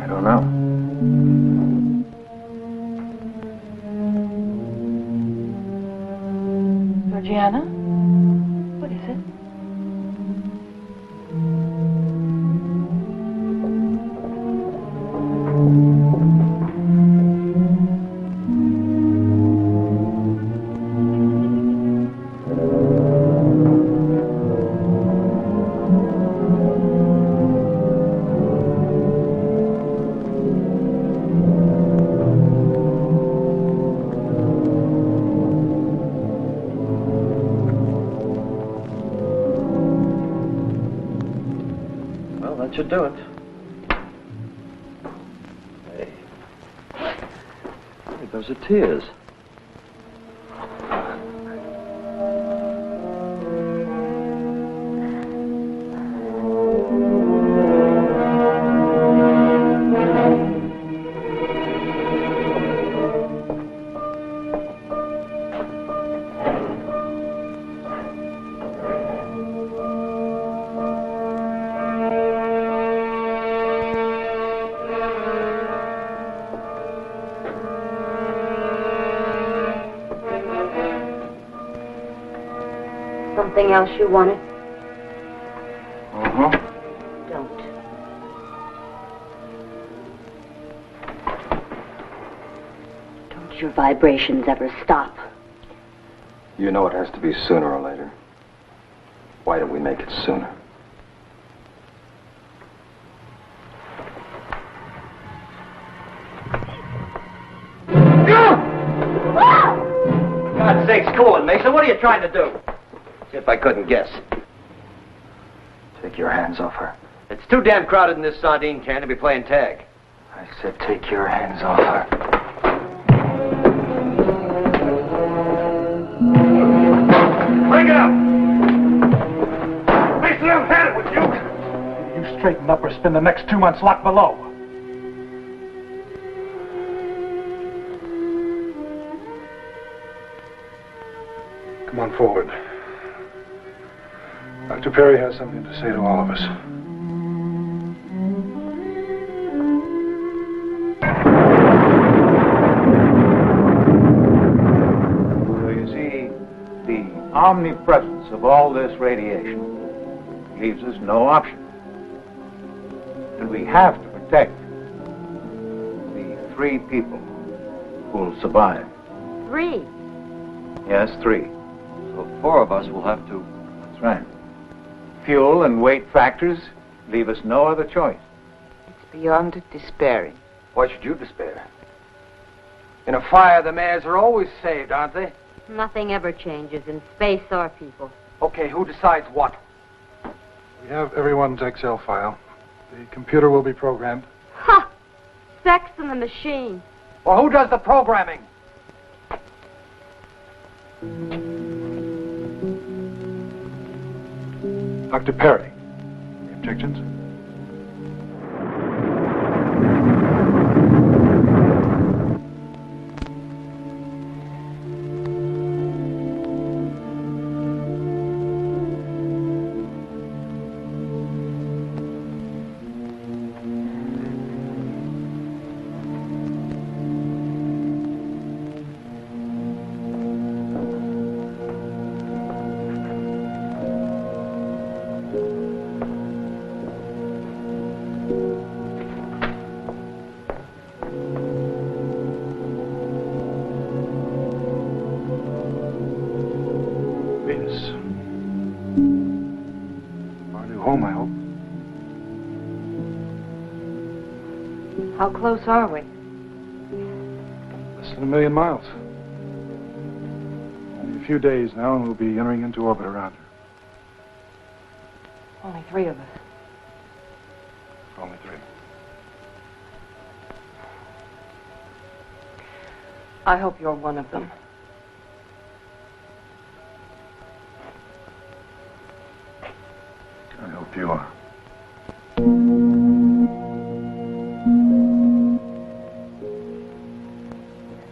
I don't know. Georgiana? What is it? That should do it. Hey. Hey, those are tears. Something else you wanted? Uh-huh. Don't. Don't your vibrations ever stop? You know it has to be sooner or later. Why don't we make it sooner? God's sakes, cool it, Mason. What are you trying to do? See if I couldn't guess. Take your hands off her. It's too damn crowded in this sardine can to be playing tag. I said take your hands off her. Bring it up! Mason, I've had it with you! You straighten up or spend the next 2 months locked below. Come on forward. Dr. Perry has something to say to all of us. So you see, the omnipresence of all this radiation leaves us no option. And we have to protect the 3 people who'll survive. 3. Yes, 3. So 4 of us will have to... That's right. Fuel and weight factors leave us no other choice. It's beyond despairing. Why should you despair? In a fire, the mares are always saved, aren't they? Nothing ever changes in space or people. Okay, who decides what? We have everyone's Excel file. The computer will be programmed. Ha! Sex in the machine. Well, who does the programming? Dr. Perry. Any objections? How close are we? Less than 1 million miles. Only a few days now, and we'll be entering into orbit around her. Only 3 of us. Only 3. I hope you're one of them. I hope you are.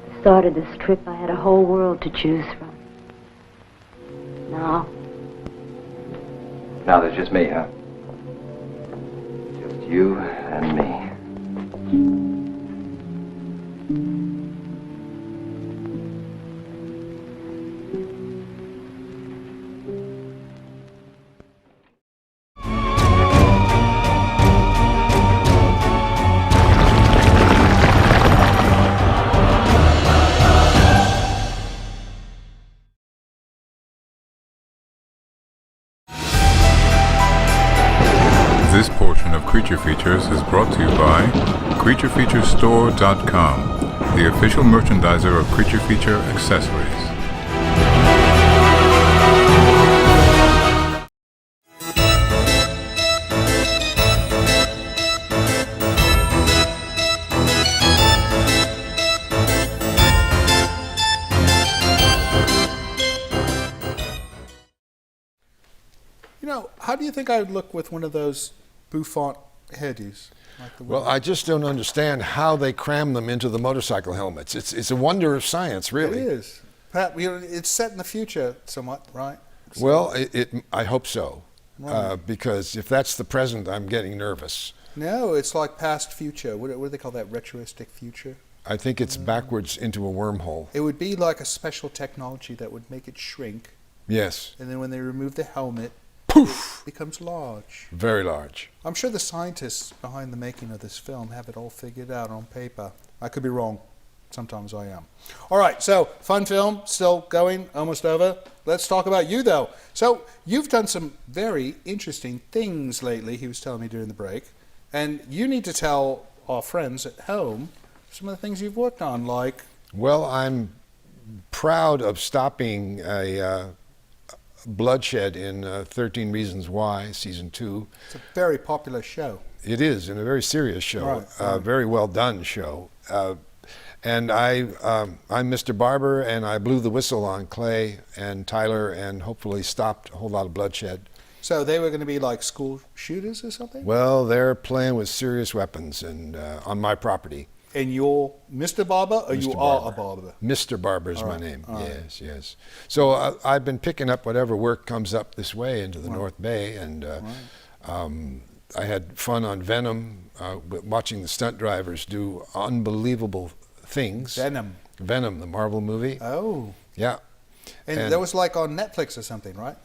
At the start of this trip, I had a whole world to choose from. Now, Now there's just me, huh? Just you and me. This portion of Creature Features is brought to you by CreatureFeatureStore.com, the official merchandiser of Creature Feature accessories. You know, how do you think I would look with one of those bouffant hairdos? Like the Well, I just don't understand how they cram them into the motorcycle helmets. It's a wonder of science, really. It is. Pat, you know, it's set in the future somewhat, right? So, Well, I hope so, Right. because if that's the present, I'm getting nervous. no, it's like past future. What do they call that? Retroistic future? I think it's backwards into a wormhole. It would be like a special technology that would make it shrink, Yes, and then when they remove the helmet, poof, it becomes large. very large. I'm sure the scientists behind the making of this film have it all figured out on paper. I could be wrong. Sometimes I am. All right, so fun film, still going, almost over. Let's talk about you, though. So you've done some very interesting things lately, he was telling me during the break, and you need to tell our friends at home some of the things you've worked on, like... Well, I'm proud of stopping a bloodshed in 13 Reasons Why, Season 2. It's a very popular show. It is, and a very serious show, Right, a very well done show. And I'm Mr. Barber, and I blew the whistle on Clay and Tyler and hopefully stopped a whole lot of bloodshed. So they were going to be like school shooters or something? Well, they're playing with serious weapons and on my property. And you're Mr. Barber, or Mr. you Barber. are a barber? Mr. Barber is All my right, name. all right. Yes, yes. So I've been picking up whatever work comes up this way into the North Bay, and I had fun on Venom, watching the stunt drivers do unbelievable things. Venom, the Marvel movie. Oh. Yeah. And that was like on Netflix or something, right?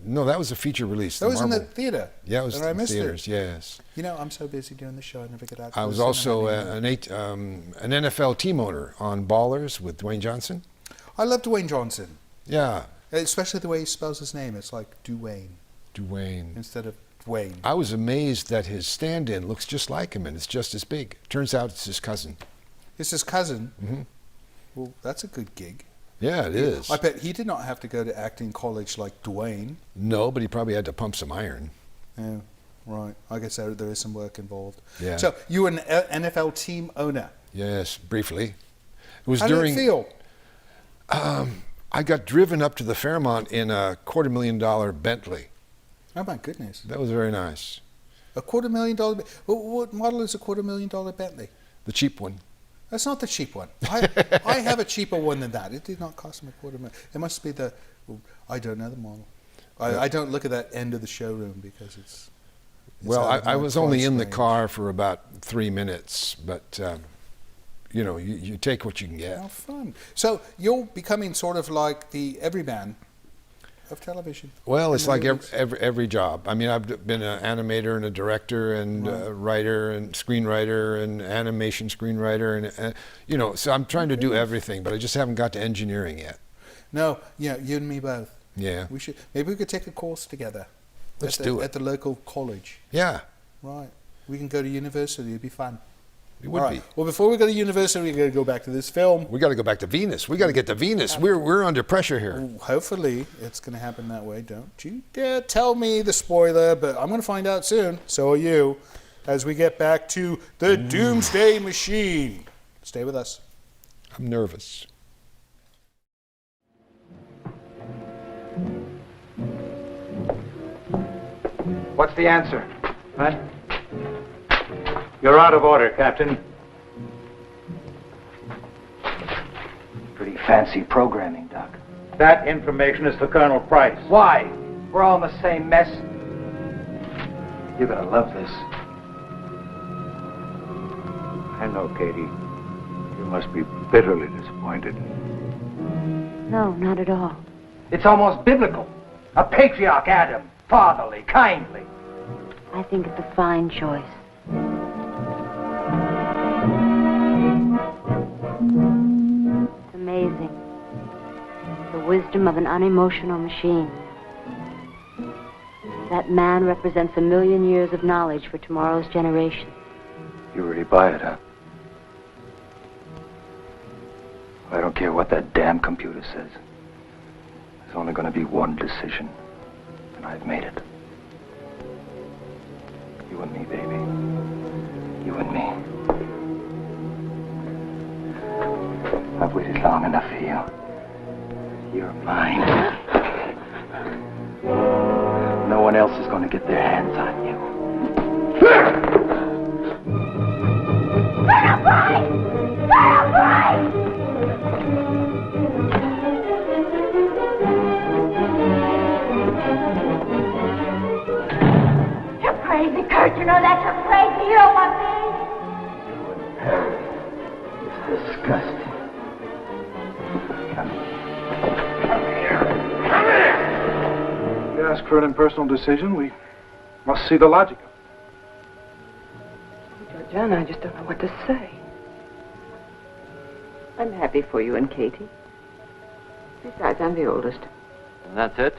No, that was a feature release. That was in the theater. Yeah, it was and I in the missed theaters, it. yes. You know, I'm so busy doing the show, I never get out to I the was cinema also anymore. an NFL team owner on Ballers with Dwayne Johnson. I love Dwayne Johnson. Yeah. Especially the way he spells his name. It's like Dwayne instead of Dwayne. I was amazed that his stand-in looks just like him, and it's just as big. Turns out it's his cousin. It's his cousin? Mm-hmm. Well, that's a good gig. Yeah, it is. I bet he did not have to go to acting college like Dwayne. No, but he probably had to pump some iron. Yeah, right. I guess there is some work involved. Yeah. So you were an NFL team owner. Yes, briefly. It was How during. did it feel? I got driven up to the Fairmont in a $250,000 Bentley. Oh my goodness. That was very nice. A $250,000. What model is a $250,000 Bentley? The cheap one. That's not the cheap one. I have a cheaper one than that. It did not cost me $250,000. It must be the. I don't know the model. I don't look at that end of the showroom because it's Well, out of I my was only price in the range. car for about 3 minutes, but you know, you take what you can get. How fun! So you're becoming sort of like the everyman of television. Well, it's in the like movies. every job. I mean, I've been an animator and a director and Right. a writer and screenwriter and animation screenwriter, and you know, so I'm trying to do everything, but I just haven't got to engineering yet. No, yeah, you and me both. Yeah. Maybe we could take a course together. Let's at do it. at the local college. Yeah. Right. We can go to university. It'd be fun. It would be. Well, before we go to university, we got to go back to this film. We got to go back to Venus. We got to get to Venus. We're under pressure here. Well, hopefully, it's going to happen that way. Don't you dare tell me the spoiler, but I'm going to find out soon. So are you, as we get back to the Doomsday Machine. Stay with us. I'm nervous. What's the answer? What? You're out of order, Captain. Pretty fancy programming, Doc. That information is for Colonel Price. Why? We're all in the same mess. You're gonna love this. I know, Katie. You must be bitterly disappointed. No, not at all. It's almost biblical. A patriarch, Adam. Fatherly, kindly. I think it's a fine choice. It's amazing. The wisdom of an unemotional machine. That man represents 1,000,000 years of knowledge for tomorrow's generation. You really buy it, huh? I don't care what that damn computer says. There's only gonna be one decision. And I've made it. You and me, baby. You and me. I've waited long enough for you. You're mine. No one else is going to get their hands on you. You're crazy, Kurt. You know that you're crazy. You don't want me. Harry, it's disgusting. You ask for an impersonal decision, we must see the logic of it. Georgiana, I just don't know what to say. I'm happy for you and Katie. Besides, I'm the oldest. And that's it?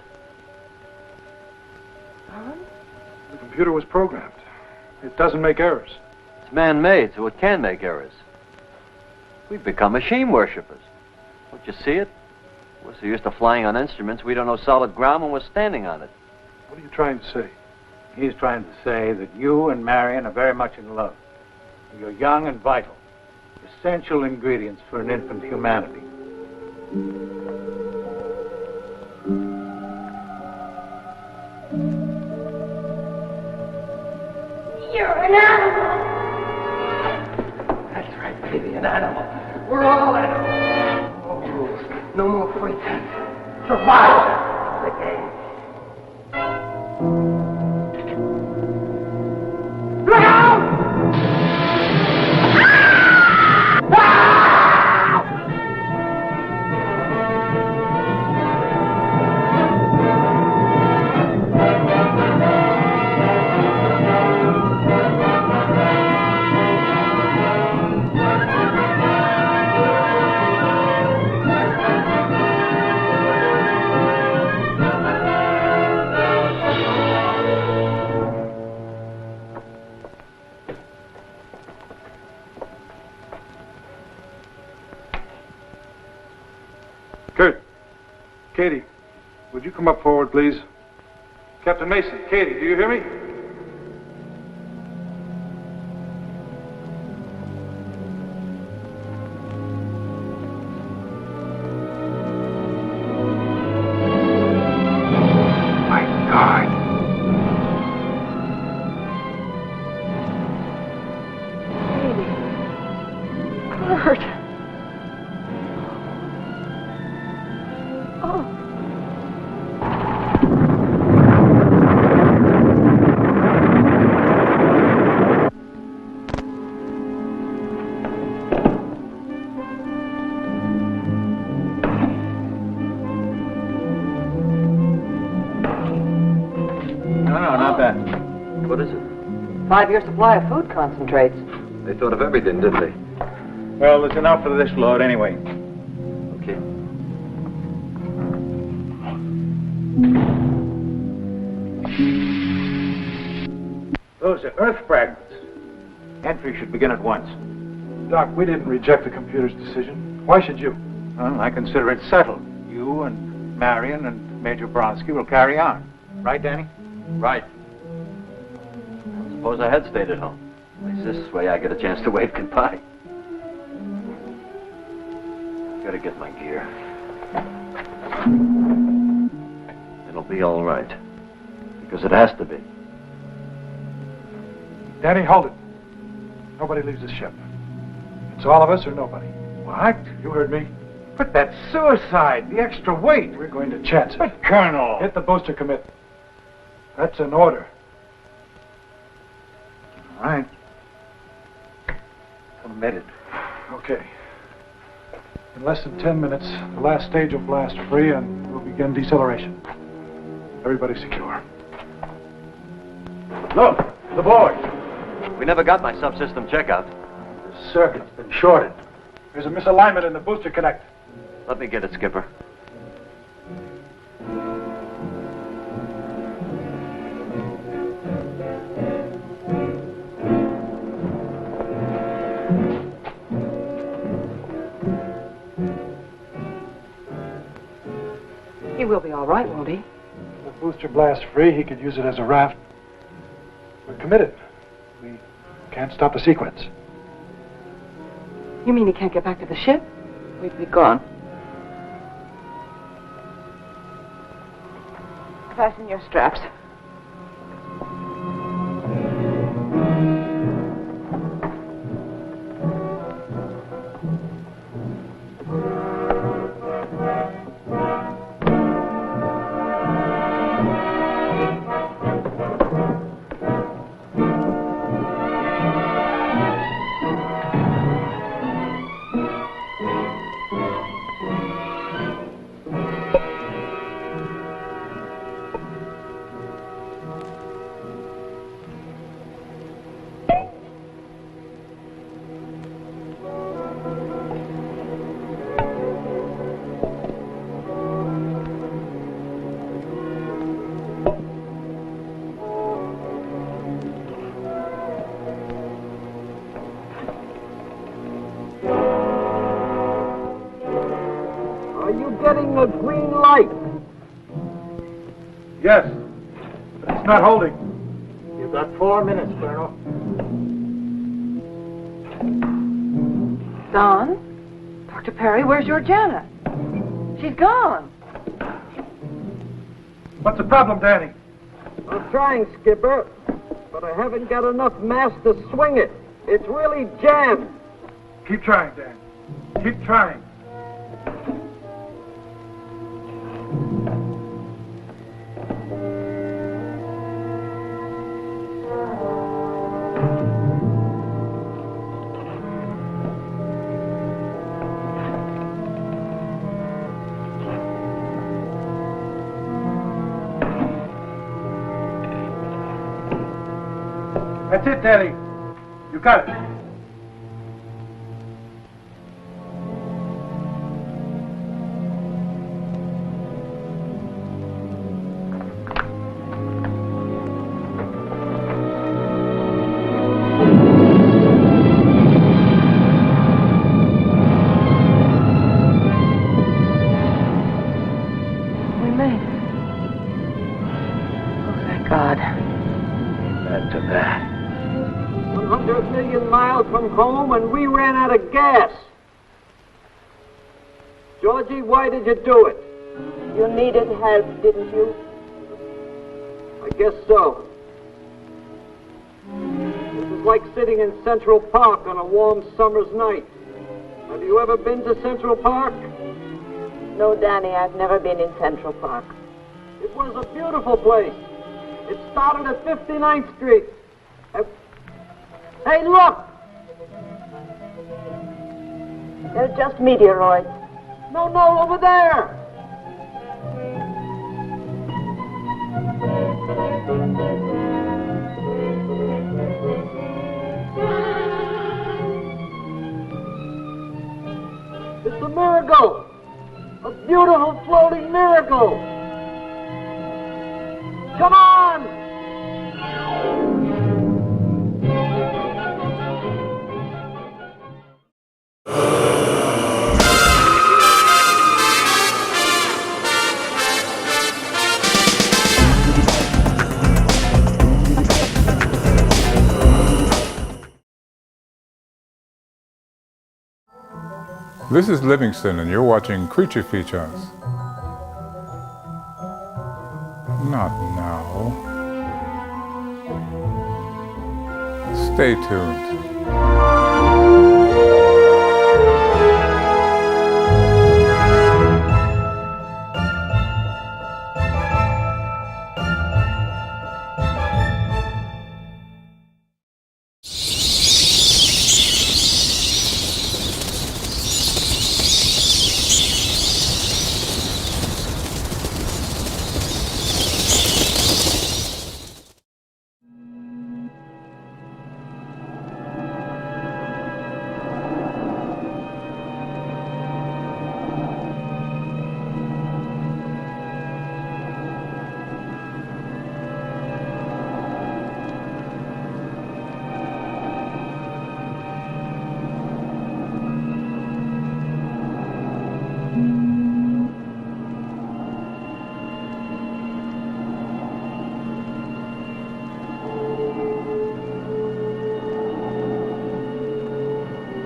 The computer was programmed. It doesn't make errors. It's man-made, so it can make errors. We've become machine worshippers. Don't you see it? We're so used to flying on instruments, we don't know solid ground when we're standing on it. What are you trying to say? He's trying to say that you and Marion are very much in love. You're young and vital. Essential ingredients for an infant humanity. You're an animal. That's right, baby, an animal. We're all animals. No rules. No more pretense. Survival. The game. Look out! Kurt. Katie, would you come up forward, please? Captain Mason, Katie, do you hear me? My God. Kurt. Oh. No, not bad. What is it? 5-year supply of food concentrates. They thought of everything, didn't they? Well, there's enough for this load anyway. Okay. Those are Earth fragments. Entry should begin at once. Doc, we didn't reject the computer's decision. Why should you? Well, I consider it settled. You and Marion and Major Bronsky will carry on. Right, Danny? Right. Suppose I had stayed at home. At least this way I get a chance to wave goodbye. Gotta get my gear. It'll be all right. Because it has to be. Danny, hold it. Nobody leaves the ship. It's all of us or nobody. What? You heard me. But that's suicide. The extra weight. We're going to chance it. But, Colonel. Hit the booster commit. That's an order. All right. Committed. Okay. In less than 10 minutes, the last stage will blast free and we'll begin deceleration. Everybody secure. Look, the board. We never got my subsystem checkout. The circuit's been shorted. There's a misalignment in the booster connect. Let me get it, Skipper. He will be all right, won't he? If the booster blasts free, he could use it as a raft. We're committed. We can't stop the sequence. You mean he can't get back to the ship? We'd be gone. Fasten your straps. Getting a green light. Yes, but it's not holding. You've got 4 minutes, Colonel. Don? Dr. Perry, where's Georgiana? She's gone. What's the problem, Danny? I'm trying, Skipper, but I haven't got enough mass to swing it. It's really jammed. Keep trying, Dan. Keep trying. That's it, Danny. You got it. We made it. Oh, thank God. Amen to that. 100 million miles from home and we ran out of gas. Georgie, why did you do it? You needed help, didn't you? I guess so. This is like sitting in Central Park on a warm summer's night. Have you ever been to Central Park? No, Danny, I've never been in Central Park. It was a beautiful place. It started at 59th Street. Hey, look! They're just meteoroids. No, over there! It's a miracle! A beautiful floating miracle! Come on! This is Livingston, and you're watching Creature Features. Not now. Stay tuned.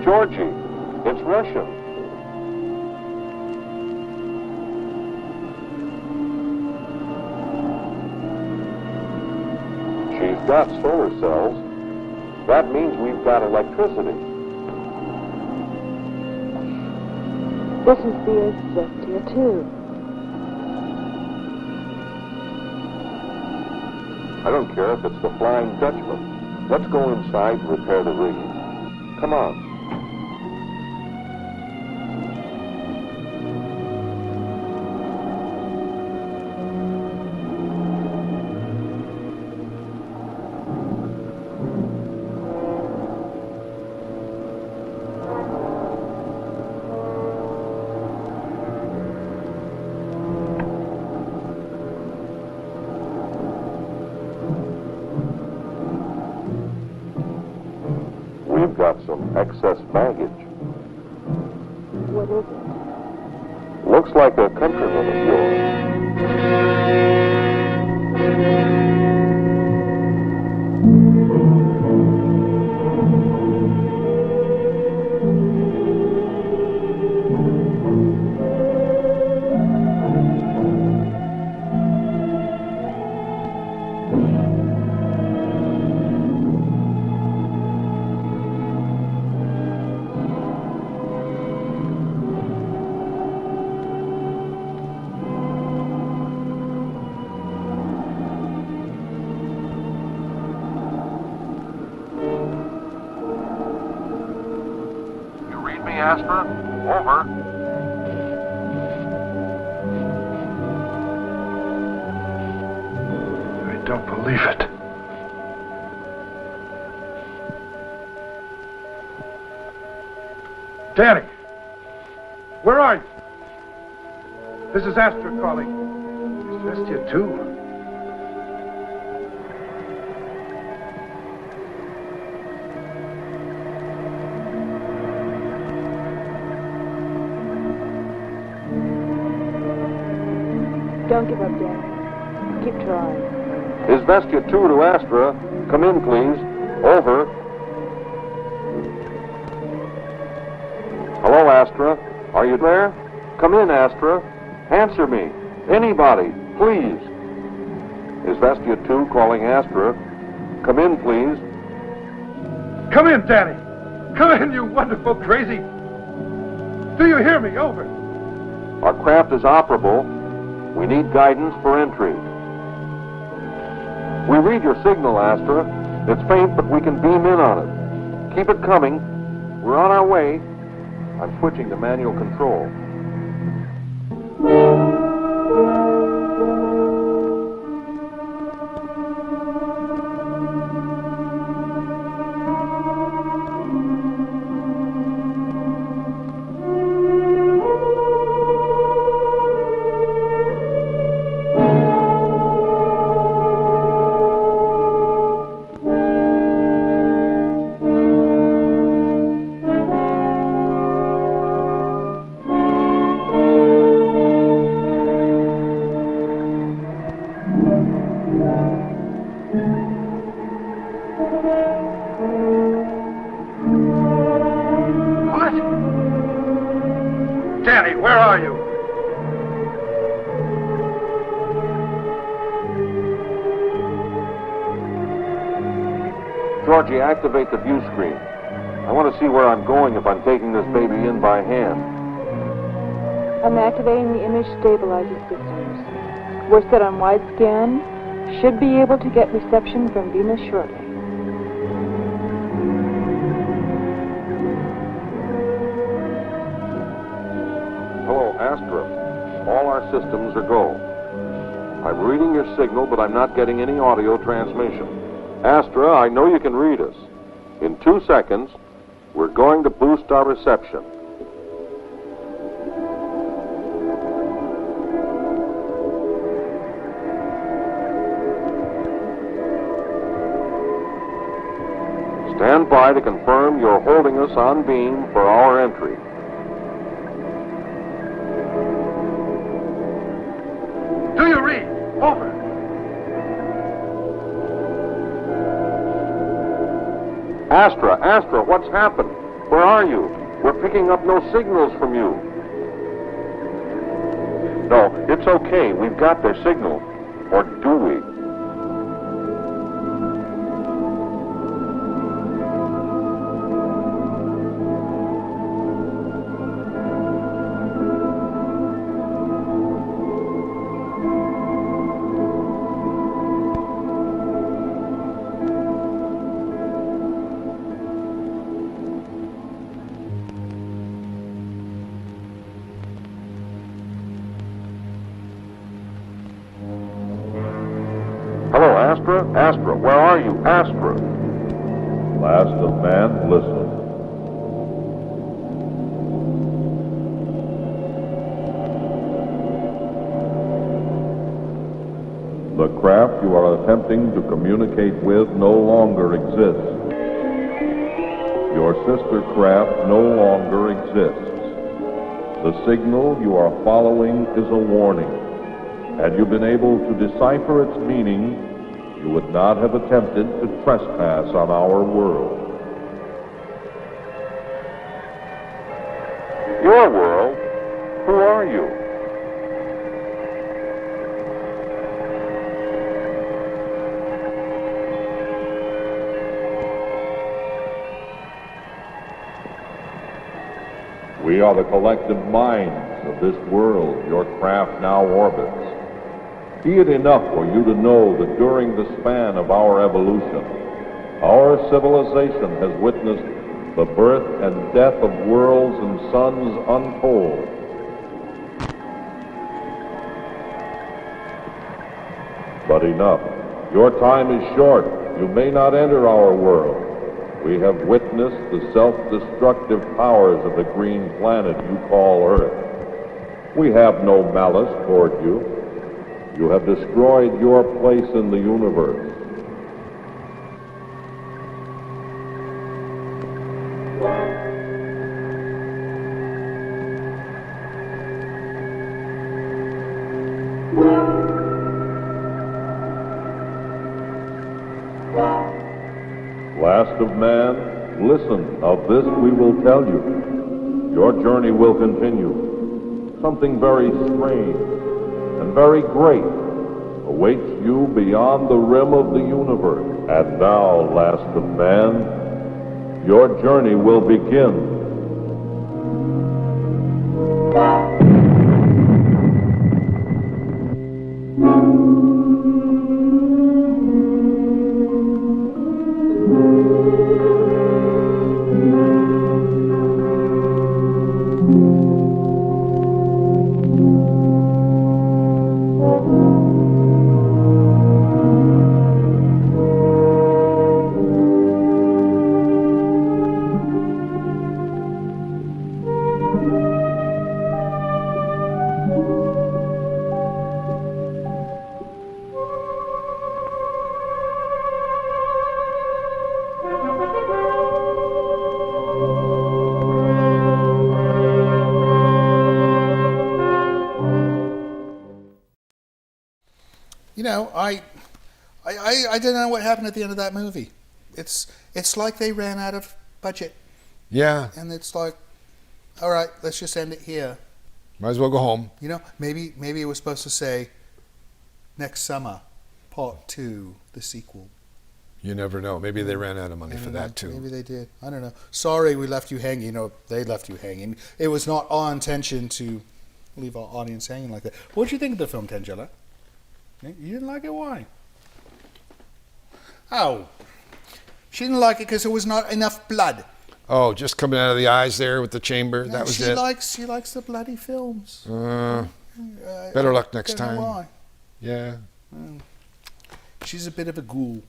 Georgie, it's Russian. She's got solar cells. That means we've got electricity. This is the Earth's Vestia, too. I don't care if it's the Flying Dutchman. Let's go inside and repair the reed. Come on. We've got some excess baggage. What is it? Looks like a countryman of yours. Astra, over. I don't believe it. Danny! Where are you? This is Astra calling. Is Vestia too? Don't give up, Danny. Keep trying. Is Vestia 2 to Astra? Come in, please. Over. Hello, Astra. Are you there? Come in, Astra. Answer me. Anybody, please. Is Vestia 2 calling Astra? Come in, please. Come in, Danny. Come in, you wonderful crazy. Do you hear me? Over. Our craft is operable. We need guidance for entry. We read your signal, Astra. It's faint, but we can beam in on it. Keep it coming. We're on our way. I'm switching to manual control. Georgie, activate the view screen. I want to see where I'm going if I'm taking this baby in by hand. I'm activating the image stabilizing systems. We're set on wide scan. Should be able to get reception from Venus shortly. Hello, Astra. All our systems are go. I'm reading your signal, but I'm not getting any audio transmission. Astra, I know you can read us. In 2 seconds, we're going to boost our reception. Stand by to confirm you're holding us on beam for our entry. Do you read? Over. Astra, what's happened? Where are you? We're picking up no signals from you. No, it's okay. We've got their signal. Or do we? Hello, Astra? Astra, where are you? Astra. Last of man, listen. The craft you are attempting to communicate with no longer exists. Your sister craft no longer exists. The signal you are following is a warning. Had you been able to decipher its meaning, you would not have attempted to trespass on our world. Your world? Who are you? We are the collective minds of this world your craft now orbits. Be it enough for you to know that during the span of our evolution, our civilization has witnessed the birth and death of worlds and suns untold. But enough. Your time is short. You may not enter our world. We have witnessed the self-destructive powers of the green planet you call Earth. We have no malice toward you. You have destroyed your place in the universe. Last of man, listen, of this we will tell you. Your journey will continue. Something very strange and very great awaits you beyond the rim of the universe. And now, last of man, your journey will begin. You know, I don't know what happened at the end of that movie. It's like they ran out of budget. Yeah. And it's like, all right, let's just end it here. Might as well go home. You know, maybe it was supposed to say next summer, part 2, the sequel. You never know. Maybe they ran out of money for that too. Maybe they did. I don't know. Sorry we left you hanging. No, they left you hanging. It was not our intention to leave our audience hanging like that. What did you think of the film, Tangela? You didn't like it? Why? Oh. She didn't like it because there was not enough blood. Oh, just coming out of the eyes there with the chamber. No, that was she it. She likes the bloody films. Better luck next don't know time. why. Yeah. She's a bit of a ghoul.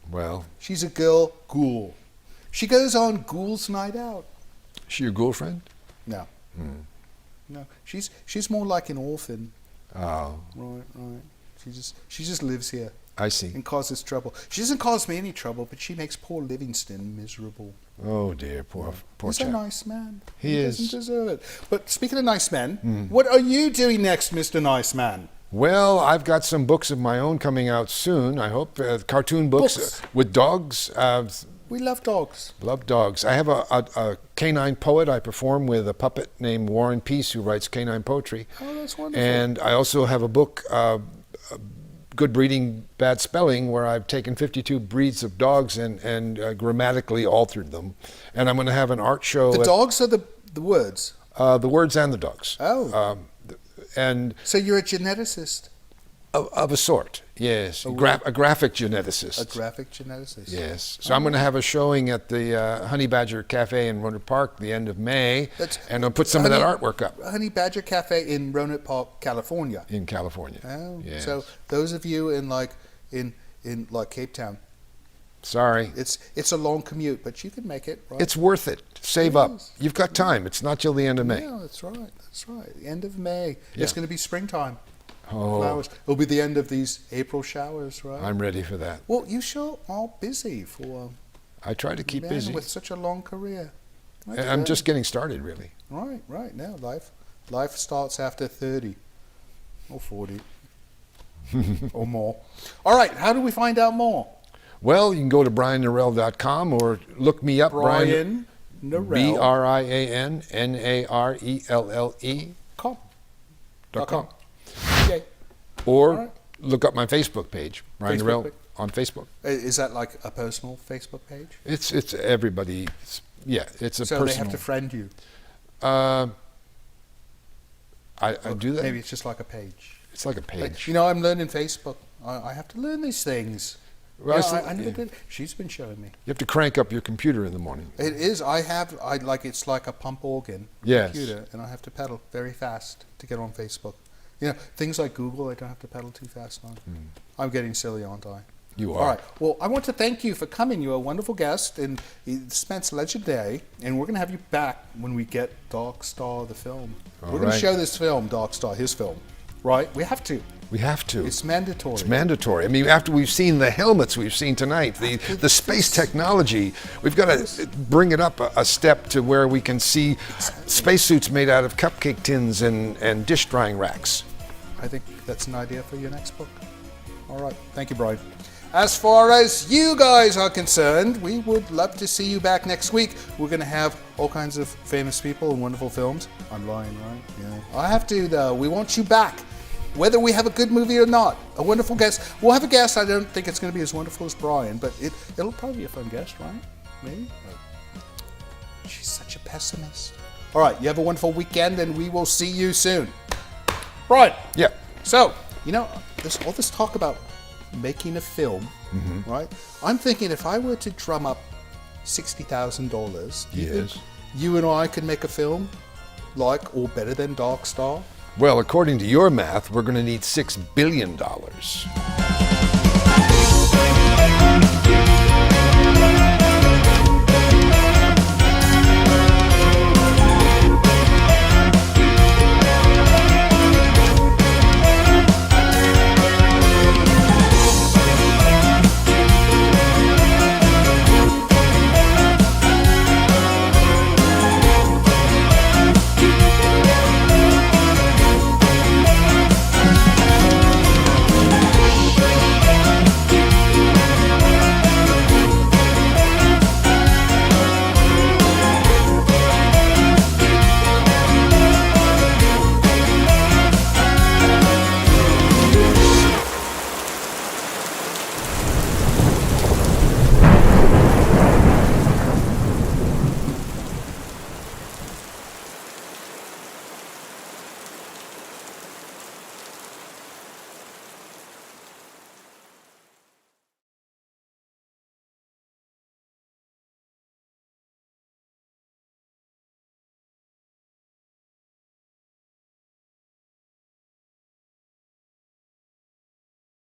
Well. She's a girl ghoul. She goes on Ghouls Night Out. Is she your ghoul friend? No. No. She's more like an orphan. Oh. Right. She just lives here. I see. And causes trouble. She doesn't cause me any trouble, but she makes poor Livingston miserable. Oh dear, poor He's chap. a nice man. He is. Doesn't deserve it. But speaking of nice men, what are you doing next, Mr. Nice Man? Well, I've got some books of my own coming out soon, I hope. Cartoon books with dogs. We love dogs. Love dogs. I have a canine poet I perform with, a puppet named Warren Peace, who writes canine poetry. Oh, that's wonderful. And I also have a book, Good Breeding, Bad Spelling, where I've taken 52 breeds of dogs and grammatically altered them. And I'm going to have an art show. The dogs or the words? The words and the dogs. Oh. And so you're a geneticist? Of a sort, yes. A graphic geneticist. A graphic geneticist. Yes. So I'm going to have a showing at the Honey Badger Cafe in Roanoke Park the end of May, and I'll put some of that artwork up. Honey Badger Cafe in Roanoke Park, California. In California. Oh, yes. So those of you in Cape Town. Sorry. It's a long commute, but you can make it, right? It's worth it. Save up. You've got time. It's not till the end of May. Yeah, that's right. That's right. The end of May. Yeah. It's going to be springtime. Oh. Flowers. It'll be the end of these April showers, right? I'm ready for that. Well, you sure are busy for I try to keep busy. with such a long career. I'm just getting started, really. Right. Now, life starts after 30 or 40 or more. All right, how do we find out more? Well, you can go to briannarelle.com or look me up. Brian Narelle. BrianNarelle.com. Okay. Or look up my Facebook page, Brian Narelle on Facebook. Is that like a personal Facebook page? It's everybody. Yeah, it's a personal. So they have to friend you. I do that. Maybe it's just like a page. It's like a page. I'm learning Facebook. I have to learn these things. Well, I never did. She's been showing me. You have to crank up your computer in the morning. It is. It's like a pump organ computer, and I have to pedal very fast to get on Facebook. Things like Google, I don't have to pedal too fast on. I'm getting silly, aren't I? You are. All right. Well, I want to thank you for coming. You're a wonderful guest, and Spence Legendary, and we're going to have you back when we get Dark Star, the film. We're going to show this film, Dark Star, his film, right? We have to. We have to. It's mandatory. It's mandatory. I mean, after we've seen the helmets we've seen tonight, the space technology, we've got to bring it up a step to where we can see spacesuits made out of cupcake tins and dish drying racks. I think that's an idea for your next book. All right. Thank you, Brian. As far as you guys are concerned, we would love to see you back next week. We're going to have all kinds of famous people and wonderful films. I'm lying, right? Yeah. I have to, though. We want you back. Whether we have a good movie or not, a wonderful guest. We'll have a guest. I don't think it's going to be as wonderful as Brian, but it'll probably be a fun guest, right? Maybe? She's such a pessimist. All right, you have a wonderful weekend, and we will see you soon. Brian. Yeah. So, there's all this talk about making a film, right? I'm thinking if I were to drum up $60,000, yes, you and I could make a film like or better than Dark Star. Well, according to your math, we're going to need $6 billion.